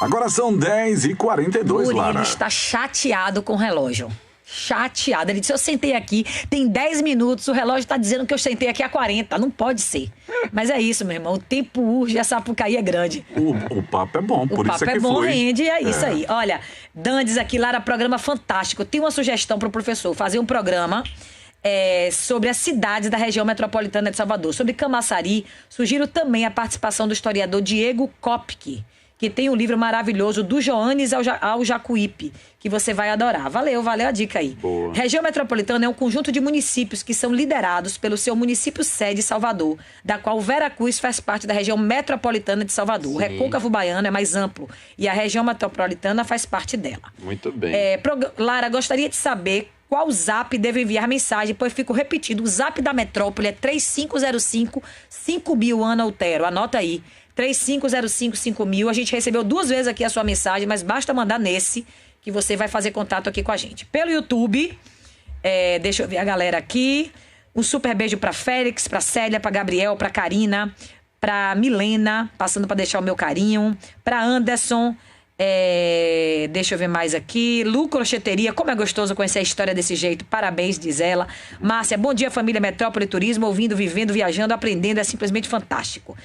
[SPEAKER 3] Agora são 10h42, Lara.
[SPEAKER 4] Ele está chateado com o relógio. Chateado. Ele disse, eu sentei aqui, tem 10 minutos, o relógio está dizendo que eu sentei aqui há 40. Não pode ser. Mas é isso, meu irmão. O tempo urge, a Sapucaí é grande.
[SPEAKER 3] O papo é bom, por isso é que
[SPEAKER 4] bom,
[SPEAKER 3] flui.
[SPEAKER 4] rende, é isso aí. Olha, Dandes aqui, Lara, programa fantástico. Tem uma sugestão para o professor, fazer um programa sobre as cidades da região metropolitana de Salvador. Sobre Camaçari, sugiro também a participação do historiador Diego Kopke, que tem um livro maravilhoso do Joanes ao Jacuípe, que você vai adorar. Valeu a dica aí.
[SPEAKER 5] Boa.
[SPEAKER 4] Região metropolitana é um conjunto de municípios que são liderados pelo seu município sede, Salvador, da qual Veracruz faz parte da região metropolitana de Salvador. Sim. O Recôncavo Baiano é mais amplo e a região metropolitana faz parte dela.
[SPEAKER 5] Muito bem.
[SPEAKER 4] Lara, gostaria de saber qual zap deve enviar mensagem, pois fico repetindo. O zap da metrópole é 3505-5000, Ana Otero. Anota aí. 3505-5000. A gente recebeu 2 vezes aqui a sua mensagem, mas basta mandar nesse que você vai fazer contato aqui com a gente. Pelo YouTube, deixa eu ver a galera aqui. Um super beijo pra Félix, pra Célia, pra Gabriel, pra Karina, pra Milena, passando pra deixar o meu carinho, pra Anderson. Deixa eu ver mais aqui. Lu Crocheteria, como é gostoso conhecer a história desse jeito. Parabéns, diz ela. Márcia, bom dia, família Metrópole Turismo. Ouvindo, vivendo, viajando, aprendendo. É simplesmente fantástico.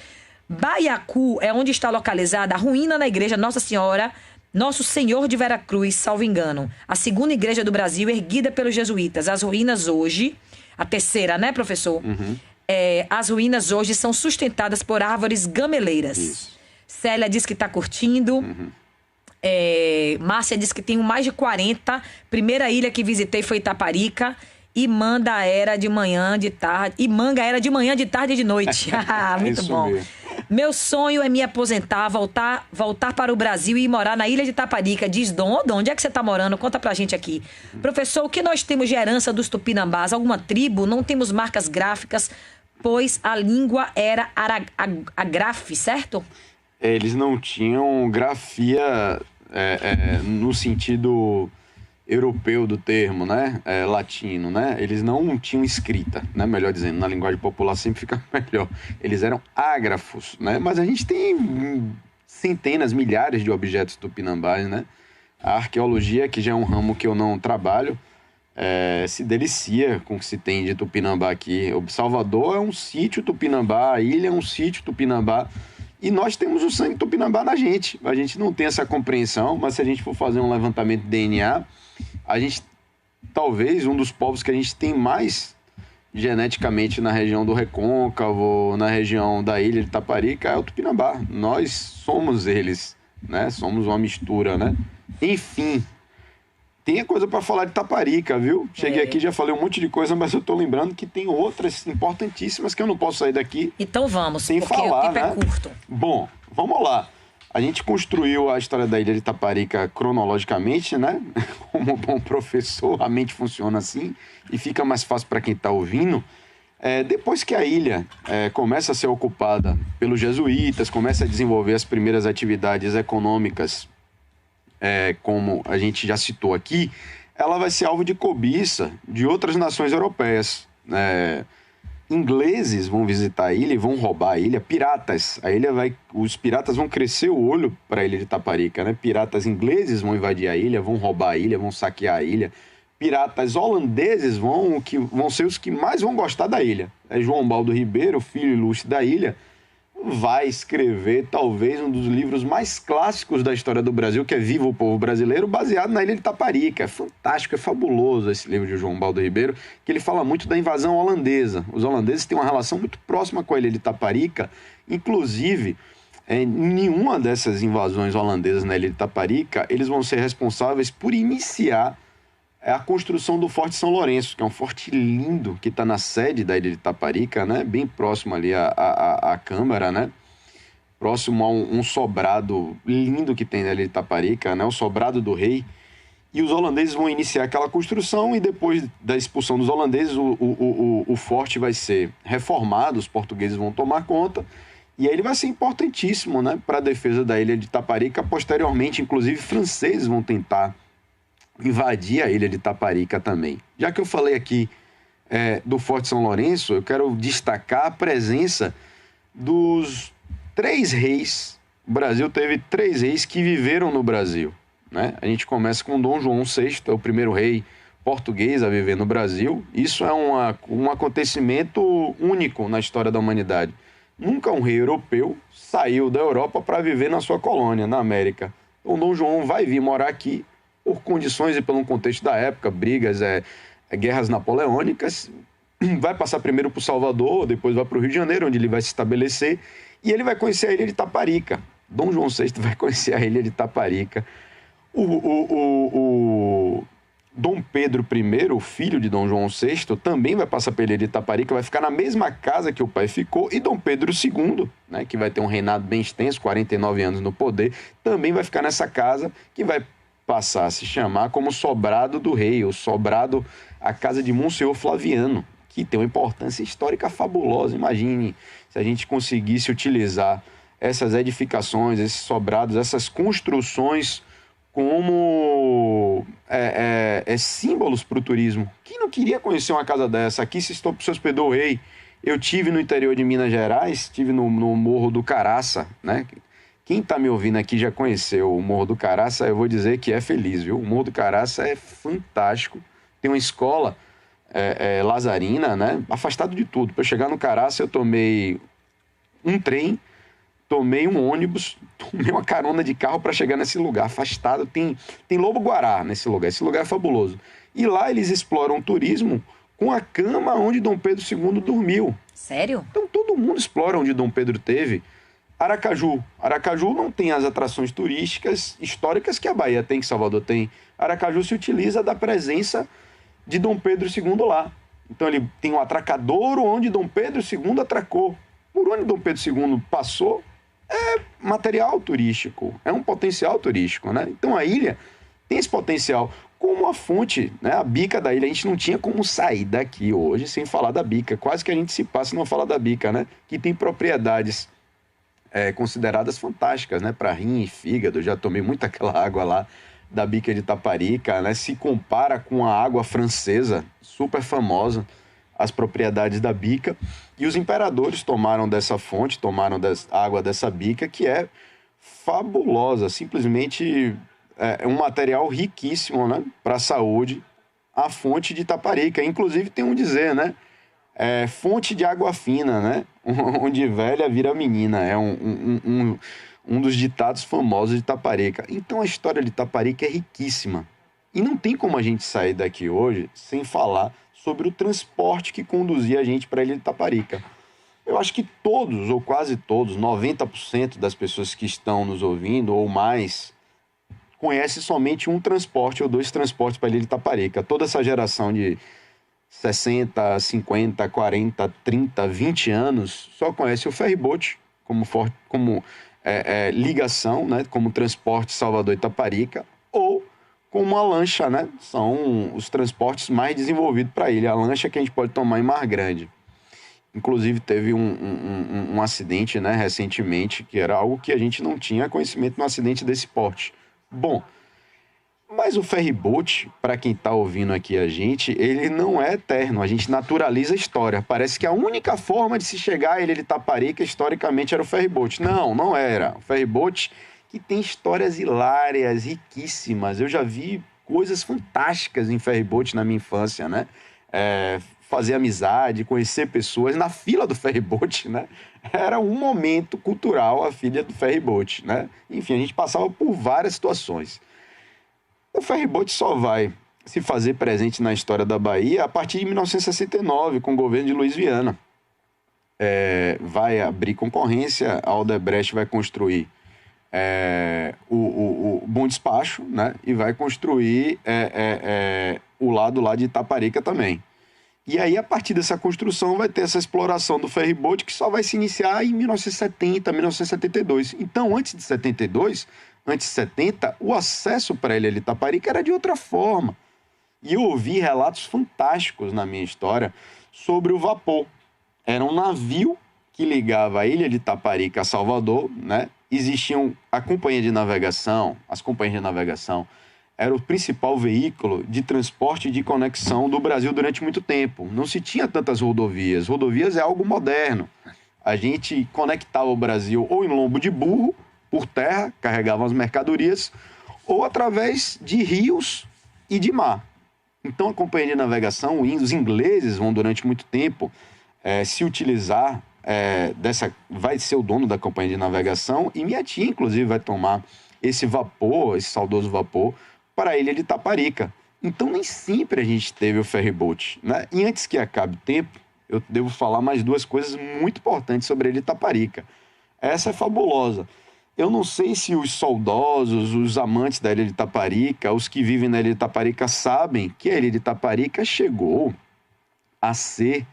[SPEAKER 4] Baiacu é onde está localizada a ruína na igreja Nossa Senhora, Nosso Senhor de Veracruz, salvo engano. A segunda igreja do Brasil, erguida pelos jesuítas. As ruínas hoje, a terceira, né, professor?
[SPEAKER 5] Uhum.
[SPEAKER 4] As ruínas hoje são sustentadas por árvores gameleiras. Isso. Célia diz que está curtindo. Uhum. Márcia diz que tem mais de 40. Primeira ilha que visitei foi Itaparica. E Manga era de manhã, de tarde. E de noite. Muito bom. Mesmo. Meu sonho é me aposentar, voltar para o Brasil e morar na ilha de Itaparica. Diz Dom, onde é que você está morando? Conta pra gente aqui. Professor, o que nós temos de herança dos tupinambás? Alguma tribo? Não temos marcas gráficas, pois a língua era agrafe, certo?
[SPEAKER 5] Eles não tinham grafia no sentido europeu do termo, né? Latino, né? Eles não tinham escrita, né? Melhor dizendo, na linguagem popular sempre fica melhor. Eles eram ágrafos, né? Mas a gente tem centenas, milhares de objetos tupinambás, né? A arqueologia, que já é um ramo que eu não trabalho, se delicia com o que se tem de tupinambá aqui. O Salvador é um sítio tupinambá, a ilha é um sítio tupinambá. E nós temos o sangue tupinambá na gente. A gente não tem essa compreensão, mas se a gente for fazer um levantamento de DNA, a gente, talvez, um dos povos que a gente tem mais geneticamente na região do Recôncavo, na região da ilha de Itaparica, é o tupinambá. Nós somos eles, né? Somos uma mistura, né? Enfim, tem coisa para falar de Itaparica, viu? Cheguei aqui, já falei um monte de coisa, mas eu tô lembrando que tem outras importantíssimas que eu não posso sair daqui.
[SPEAKER 4] Então vamos,
[SPEAKER 5] sem
[SPEAKER 4] porque
[SPEAKER 5] falar,
[SPEAKER 4] o tempo
[SPEAKER 5] né?
[SPEAKER 4] é curto.
[SPEAKER 5] Bom, vamos lá. A gente construiu a história da ilha de Itaparica cronologicamente, né? Como bom professor, a mente funciona assim e fica mais fácil para quem está ouvindo. Depois que a ilha começa a ser ocupada pelos jesuítas, começa a desenvolver as primeiras atividades econômicas, como a gente já citou aqui, ela vai ser alvo de cobiça de outras nações europeias. Ingleses vão visitar a ilha e vão roubar a ilha. Piratas. Os piratas vão crescer o olho para a ilha de Itaparica, né? Piratas ingleses vão invadir a ilha, vão roubar a ilha, vão saquear a ilha. Piratas holandeses vão ser os que mais vão gostar da ilha. João Baldo Ribeiro, filho ilustre da ilha, vai escrever talvez um dos livros mais clássicos da história do Brasil, que é Viva o Povo Brasileiro, baseado na ilha de Itaparica. É fantástico, é fabuloso esse livro de João Baldo Ribeiro, que ele fala muito da invasão holandesa. Os holandeses têm uma relação muito próxima com a ilha de Itaparica, inclusive, nenhuma dessas invasões holandesas na ilha de Itaparica, eles vão ser responsáveis por iniciar a construção do Forte São Lourenço, que é um forte lindo, que está na sede da ilha de Itaparica, né? Bem próximo ali à Câmara, né? Próximo a um sobrado lindo que tem na ilha de Itaparica, né? O sobrado do rei. E os holandeses vão iniciar aquela construção e depois da expulsão dos holandeses, o forte vai ser reformado, os portugueses vão tomar conta. E aí ele vai ser importantíssimo, né? Para a defesa da ilha de Itaparica. Posteriormente, inclusive, franceses vão tentar invadir a ilha de Itaparica também. Já que eu falei aqui do Forte São Lourenço, eu quero destacar a presença dos 3 reis. O Brasil teve 3 reis que viveram no Brasil, né? A gente começa com Dom João VI, é o primeiro rei português a viver no Brasil. Isso é um acontecimento único na história da humanidade. Nunca um rei europeu saiu da Europa para viver na sua colônia, na América. O Dom João vai vir morar aqui por condições e pelo contexto da época, brigas, guerras napoleônicas. Vai passar primeiro por Salvador, depois vai para o Rio de Janeiro, onde ele vai se estabelecer, e ele vai conhecer a ilha de Itaparica. Dom João VI vai conhecer a ilha de Itaparica. O Dom Pedro I, o filho de Dom João VI, também vai passar pela ilha de Itaparica, vai ficar na mesma casa que o pai ficou, e Dom Pedro II, né, que vai ter um reinado bem extenso, 49 anos no poder, também vai ficar nessa casa, que vai passar a se chamar como Sobrado do Rei, o Sobrado, a casa de Monsenhor Flaviano, que tem uma importância histórica fabulosa. Imagine se a gente conseguisse utilizar essas edificações, esses sobrados, essas construções como símbolos para o turismo. Quem não queria conhecer uma casa dessa? Aqui se hospedou o rei. Eu tive no interior de Minas Gerais, estive no Morro do Caraça, né? Quem está me ouvindo aqui já conheceu o Morro do Caraça, eu vou dizer que é feliz, viu? O Morro do Caraça é fantástico. Tem uma escola lazarina, né? Afastado de tudo. Para eu chegar no Caraça, eu tomei um trem, tomei um ônibus, tomei uma carona de carro para chegar nesse lugar afastado. Tem lobo-guará nesse lugar. Esse lugar é fabuloso. E lá eles exploram o turismo com a cama onde Dom Pedro II dormiu.
[SPEAKER 4] Sério?
[SPEAKER 5] Então todo mundo explora onde Dom Pedro teve. Aracaju. Aracaju não tem as atrações turísticas históricas que a Bahia tem, que Salvador tem. Aracaju se utiliza da presença de Dom Pedro II lá. Então ele tem um atracadouro onde Dom Pedro II atracou. Por onde Dom Pedro II passou é material turístico, é um potencial turístico, né? Então a ilha tem esse potencial. Como a fonte, né? A bica da ilha, a gente não tinha como sair daqui hoje sem falar da bica. Quase que a gente se passa e não fala da bica, né? Que tem propriedades consideradas fantásticas, né? Para rim e fígado. Eu já tomei muita aquela água lá da bica de Itaparica, né? Se compara com a água francesa, super famosa, as propriedades da bica. E os imperadores tomaram dessa fonte, tomaram água dessa bica, que é fabulosa, simplesmente um material riquíssimo, né? Para a saúde, a fonte de Itaparica. Inclusive tem um dizer, né? Fonte de água fina, né? Onde velha vira menina. É um dos ditados famosos de Itaparica. Então a história de Itaparica é riquíssima. E não tem como a gente sair daqui hoje sem falar sobre o transporte que conduzia a gente para a ilha de Itaparica. Eu acho que todos, ou quase todos, 90% das pessoas que estão nos ouvindo, ou mais, conhecem somente um transporte ou 2 transportes para a ilha de Itaparica. Toda essa geração de 60, 50, 40, 30, 20 anos só conhece o ferryboat como ligação, né, como transporte Salvador-Itaparica, ou como a lancha, né? São os transportes mais desenvolvidos para a ilha. A lancha que a gente pode tomar em Mar Grande. Inclusive teve um acidente, né, recentemente, que era algo que a gente não tinha conhecimento no acidente desse porte. Bom, mas o ferryboat, para quem está ouvindo aqui a gente, ele não é eterno. A gente naturaliza a história. Parece que a única forma de se chegar à ilha de Itaparica, historicamente, era o ferryboat. Não, não era. O ferryboat que tem histórias hilárias, riquíssimas. Eu já vi coisas fantásticas em ferryboat na minha infância, né? Fazer amizade, conhecer pessoas na fila do ferryboat, né? Era um momento cultural a fila do ferryboat, né? Enfim, a gente passava por várias situações. O ferryboat só vai se fazer presente na história da Bahia a partir de 1969, com o governo de Luiz Viana. Vai abrir concorrência, a Odebrecht vai construir o Bom Despacho, né? E vai construir o lado lá de Itaparica também. E aí, a partir dessa construção, vai ter essa exploração do ferryboat que só vai se iniciar em 1970, 1972. Então, antes de 72, antes de 70, o acesso para a ilha de Itaparica era de outra forma. E eu ouvi relatos fantásticos na minha história sobre o vapor. Era um navio que ligava a ilha de Itaparica a Salvador, né? Existiam a companhia de navegação, as companhias de navegação era o principal veículo de transporte e de conexão do Brasil durante muito tempo. Não se tinha tantas rodovias. Rodovias é algo moderno. A gente conectava o Brasil ou em lombo de burro, por terra, carregavam as mercadorias, ou através de rios e de mar. Então, a companhia de navegação, os ingleses vão durante muito tempo se utilizar vai ser o dono da companhia de navegação, e minha tia, inclusive, vai tomar esse vapor, esse saudoso vapor, para a ilha de Itaparica. Então, nem sempre a gente teve o ferryboat, né? E antes que acabe o tempo, eu devo falar mais duas coisas muito importantes sobre a ilha de Itaparica. Essa é fabulosa. Eu não sei se os saudosos, os amantes da ilha de Itaparica, os que vivem na ilha de Itaparica sabem que a ilha de Itaparica chegou a ser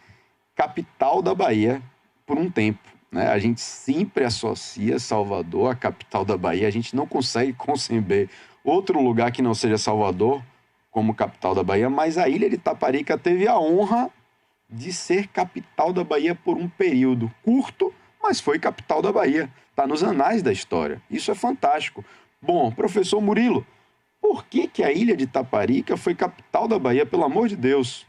[SPEAKER 5] capital da Bahia por um tempo, né? A gente sempre associa Salvador à capital da Bahia. A gente não consegue conceber outro lugar que não seja Salvador como capital da Bahia, mas a ilha de Itaparica teve a honra de ser capital da Bahia por um período curto, mas foi capital da Bahia. Está nos anais da história. Isso é fantástico. Bom, professor Murilo, por que a ilha de Itaparica foi capital da Bahia, pelo amor de Deus?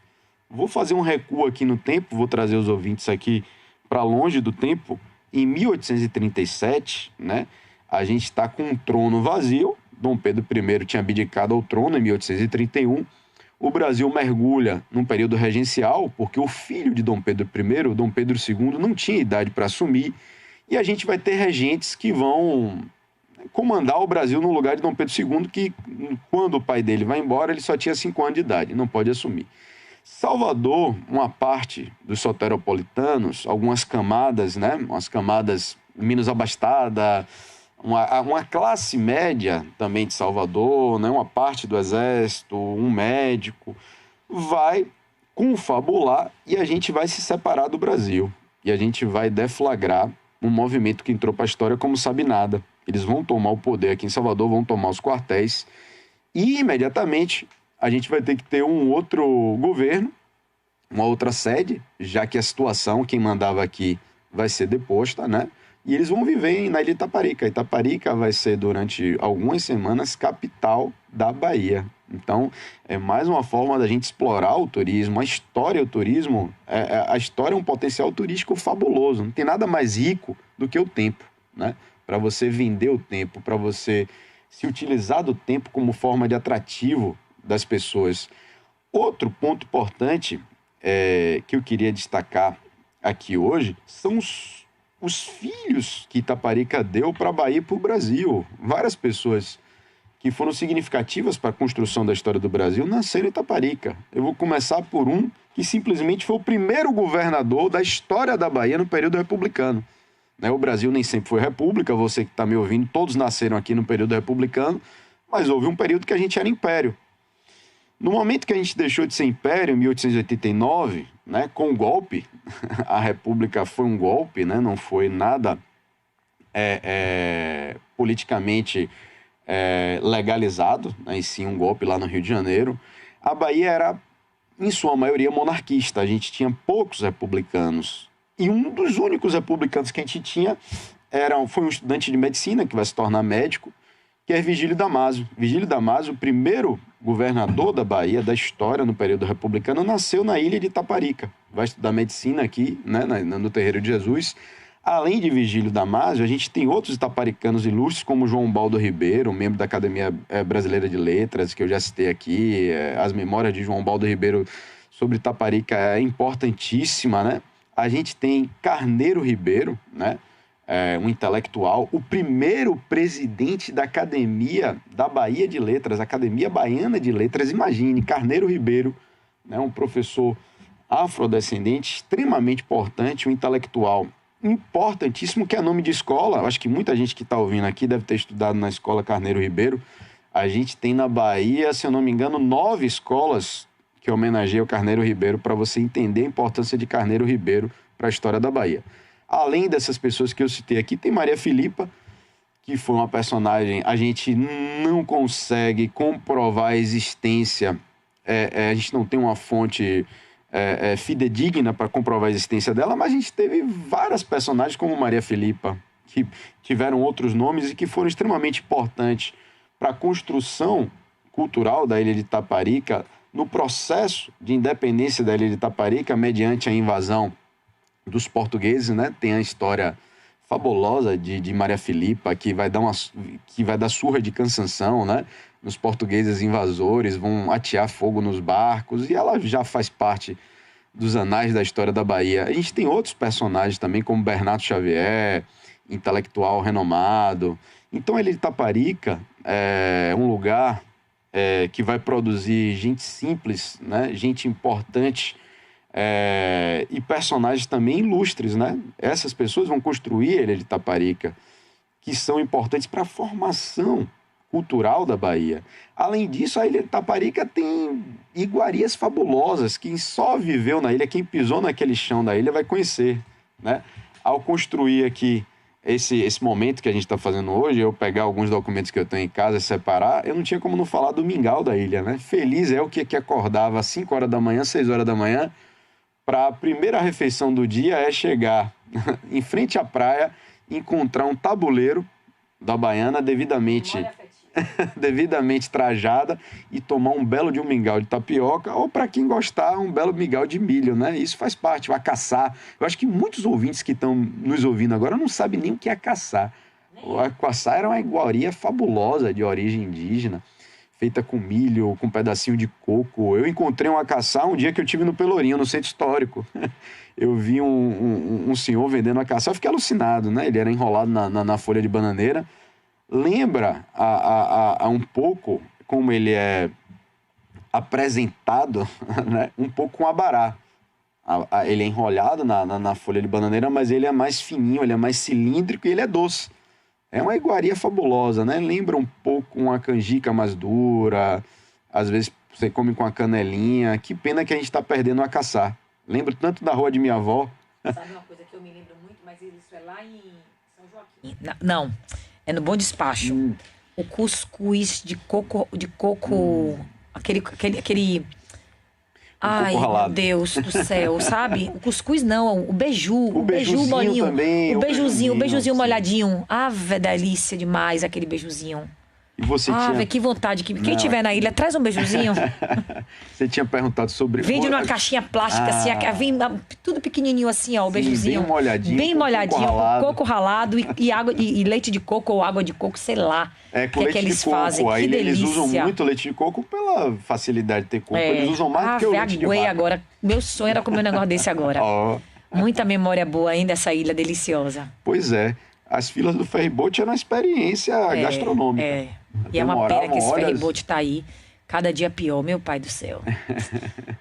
[SPEAKER 5] Vou fazer um recuo aqui no tempo, vou trazer os ouvintes aqui para longe do tempo. Em 1837, né, a gente está com um trono vazio. Dom Pedro I tinha abdicado ao trono em 1831. O Brasil mergulha num período regencial, porque o filho de Dom Pedro I, Dom Pedro II, não tinha idade para assumir. E a gente vai ter regentes que vão comandar o Brasil no lugar de Dom Pedro II, que quando o pai dele vai embora, ele só tinha 5 anos de idade, não pode assumir. Salvador, uma parte dos soteropolitanos, algumas camadas, né, umas camadas menos abastadas, uma classe média também de Salvador, né, uma parte do exército, um médico, vai confabular e a gente vai se separar do Brasil. E a gente vai deflagrar um movimento que entrou para a história como sabe nada. Eles vão tomar o poder aqui em Salvador, vão tomar os quartéis e imediatamente a gente vai ter que ter um outro governo, uma outra sede, já que a situação, quem mandava aqui vai ser deposta, né? E eles vão viver na ilha de Itaparica. Itaparica vai ser, durante algumas semanas, capital da Bahia. Então, é mais uma forma da gente explorar o turismo. A história do turismo, a história é um potencial turístico fabuloso. Não tem nada mais rico do que o tempo, né? Para você vender o tempo, para você se utilizar do tempo como forma de atrativo das pessoas. Outro ponto importante que eu queria destacar aqui hoje são os filhos que Itaparica deu para a Bahia e para o Brasil. Várias pessoas que foram significativas para a construção da história do Brasil nasceram em Itaparica. Eu vou começar por um que simplesmente foi o primeiro governador da história da Bahia no período republicano. O Brasil nem sempre foi república, você que está me ouvindo, todos nasceram aqui no período republicano, mas houve um período que a gente era império. No momento que a gente deixou de ser império, em 1889, né, com o golpe, a república foi um golpe, né, não foi nada politicamente legalizado, né, e sim um golpe lá no Rio de Janeiro. A Bahia era, em sua maioria, monarquista, a gente tinha poucos republicanos. E um dos únicos republicanos que a gente tinha foi um estudante de medicina, que vai se tornar médico, que é Vigílio Damasio. Vigílio Damasio, o primeiro governador da Bahia, da história no período republicano, nasceu na ilha de Itaparica. Vai estudar medicina aqui, né, no Terreiro de Jesus. Além de Vigílio Damasio, a gente tem outros itaparicanos ilustres, como João Baldo Ribeiro, membro da Academia Brasileira de Letras, que eu já citei aqui. As memórias de João Baldo Ribeiro sobre Itaparica é importantíssima, né? A gente tem Carneiro Ribeiro, né? Um intelectual, o primeiro presidente da Academia da Bahia de Letras, Academia Baiana de Letras. Imagine, Carneiro Ribeiro, né? Um professor afrodescendente extremamente importante, um intelectual importantíssimo, que é nome de escola. Acho que muita gente que está ouvindo aqui deve ter estudado na escola Carneiro Ribeiro. A gente tem na Bahia, se eu não me engano, 9 escolas que homenageiam o Carneiro Ribeiro, para você entender a importância de Carneiro Ribeiro para a história da Bahia. Além dessas pessoas que eu citei aqui, tem Maria Filipa, que foi uma personagem, a gente não consegue comprovar a existência, a gente não tem uma fonte fidedigna para comprovar a existência dela, mas a gente teve várias personagens como Maria Filipa, que tiveram outros nomes e que foram extremamente importantes para a construção cultural da ilha de Itaparica, no processo de independência da ilha de Itaparica, mediante a invasão dos portugueses, né? Tem a história fabulosa de Maria Filipa, que vai dar surra de Cansanção, né? Os portugueses invasores vão atear fogo nos barcos, e ela já faz parte dos anais da história da Bahia. A gente tem outros personagens também, como Bernardo Xavier, intelectual renomado. Então, a ilha de Itaparica é um lugar que vai produzir gente simples, né? Gente importante, e personagens também ilustres, né? Essas pessoas vão construir a ilha de Itaparica, que são importantes para a formação cultural da Bahia. Além disso, a ilha de Itaparica tem iguarias fabulosas. Quem só viveu na ilha, quem pisou naquele chão da ilha vai conhecer, né? Ao construir aqui esse momento que a gente está fazendo hoje, eu pegar alguns documentos que eu tenho em casa e separar, eu não tinha como não falar do mingau da ilha, né? Feliz é o que acordava às 5 horas da manhã, 6 horas da manhã, para a primeira refeição do dia é chegar em frente à praia, encontrar um tabuleiro da baiana devidamente trajada e tomar um belo de um mingau de tapioca, ou, para quem gostar, um belo mingau de milho, né? Isso faz parte, o acaçá. Eu acho que muitos ouvintes que estão nos ouvindo agora não sabem nem o que é acaçá. O acaçá era uma iguaria fabulosa de origem indígena, feita com milho, com um pedacinho de coco. Eu encontrei um acaçá um dia que eu estive no Pelourinho, no centro histórico. Eu vi um senhor vendendo acaçá, eu fiquei alucinado, né? Ele era enrolado na folha de bananeira. Lembra a um pouco como ele é apresentado, né? Um pouco com abará. Ele é enrolado na folha de bananeira, mas ele é mais fininho, ele é mais cilíndrico e ele é doce. É uma iguaria fabulosa, né? Lembra um pouco uma canjica mais dura, às vezes você come com a canelinha. Que pena que a gente está perdendo o acaçá. Lembro tanto da rua de minha avó.
[SPEAKER 4] Sabe uma coisa que eu me lembro muito, mas isso é lá em São Joaquim? Não. É no Bom Despacho. O cuscuz de coco. Aquele Ai, meu Deus do céu, sabe? O cuscuz não, o beiju. O beiju molinho. Também, o beijuzinho molhadinho. Ave, delícia demais aquele beijuzinho.
[SPEAKER 5] E você tinha...
[SPEAKER 4] que vontade. Quem tiver na ilha, traz um beijuzinho.
[SPEAKER 5] Você tinha perguntado sobre...
[SPEAKER 4] Vende numa caixinha plástica, assim, vem tudo pequenininho assim, ó, o beijuzinho.
[SPEAKER 5] Bem molhadinho.
[SPEAKER 4] Bem molhadinho, com coco ralado e água e leite de coco ou água de coco, sei lá.
[SPEAKER 5] Com leite
[SPEAKER 4] eles
[SPEAKER 5] de coco.
[SPEAKER 4] Fazem.
[SPEAKER 5] Aí
[SPEAKER 4] que delícia.
[SPEAKER 5] Eles usam muito leite de coco pela facilidade de ter coco. Eles usam mais do que o leite de vaca.
[SPEAKER 4] Agora. Meu sonho era comer um negócio desse agora. Muita memória boa ainda, essa ilha deliciosa.
[SPEAKER 5] Pois é. As filas do ferryboat eram uma experiência gastronômica.
[SPEAKER 4] E é uma pena que esse ferryboat tá aí. Cada dia pior, meu pai do céu.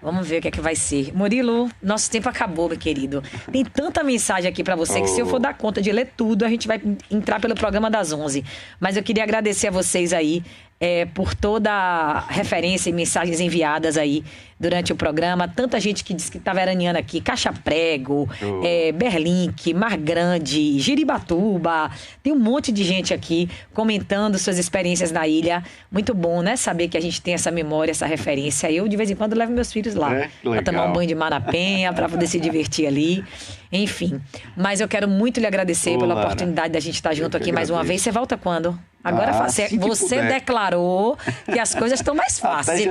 [SPEAKER 4] Vamos ver o que é que vai ser. Murilo, nosso tempo acabou, meu querido. Tem tanta mensagem aqui pra você que se eu for dar conta de ler tudo, a gente vai entrar pelo programa das 11. Mas eu queria agradecer a vocês aí por toda a referência e mensagens enviadas aí durante o programa. Tanta gente que disse que tá veraneando aqui. Caixa Prego, Berlink, Mar Grande, Jiribatuba. Tem um monte de gente aqui comentando suas experiências na ilha. Muito bom, né? Saber que a gente tem essa memória, essa referência. Eu, de vez em quando, levo meus filhos lá. Pra tomar um banho de mar na Penha, pra poder se divertir ali. Enfim. Mas eu quero muito lhe agradecer pela oportunidade da gente estar junto aqui mais uma vez. Você volta quando? Agora você declarou que as coisas estão mais fáceis.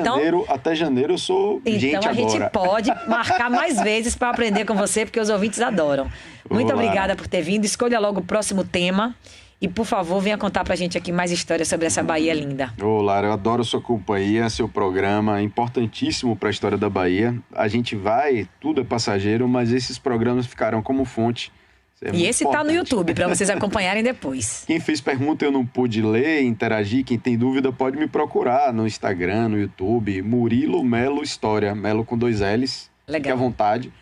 [SPEAKER 5] Até janeiro eu sou gente agora.
[SPEAKER 4] Então a gente pode marcar mais vezes para aprender com você, porque os ouvintes adoram. Muito obrigada por ter vindo. Escolha logo o próximo tema. E, por favor, venha contar pra gente aqui mais histórias sobre essa Bahia linda.
[SPEAKER 5] Lara, eu adoro sua companhia, seu programa, importantíssimo para a história da Bahia. A gente tudo é passageiro, mas esses programas ficarão como fonte.
[SPEAKER 4] E esse tá no YouTube, para vocês acompanharem depois.
[SPEAKER 5] Quem fez pergunta eu não pude ler, interagir. Quem tem dúvida pode me procurar no Instagram, no YouTube. Murilo Melo História, Melo com 2 L's. Legal. Fique à vontade,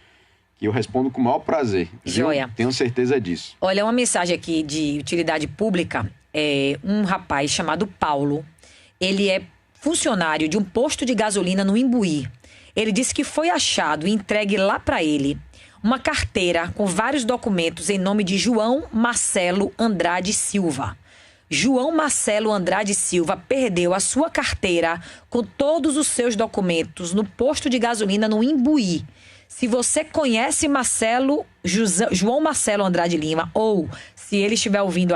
[SPEAKER 5] que eu respondo com o maior prazer.
[SPEAKER 4] Joia.
[SPEAKER 5] Tenho certeza disso.
[SPEAKER 4] Olha, uma mensagem aqui de utilidade pública. Um rapaz chamado Paulo. Ele é funcionário de um posto de gasolina no Imbuí. Ele disse que foi achado e entregue lá para ele uma carteira com vários documentos em nome de João Marcelo Andrade Silva. João Marcelo Andrade Silva perdeu a sua carteira com todos os seus documentos no posto de gasolina no Imbuí. Se você conhece João Marcelo Andrade Lima, ou se ele estiver ouvindo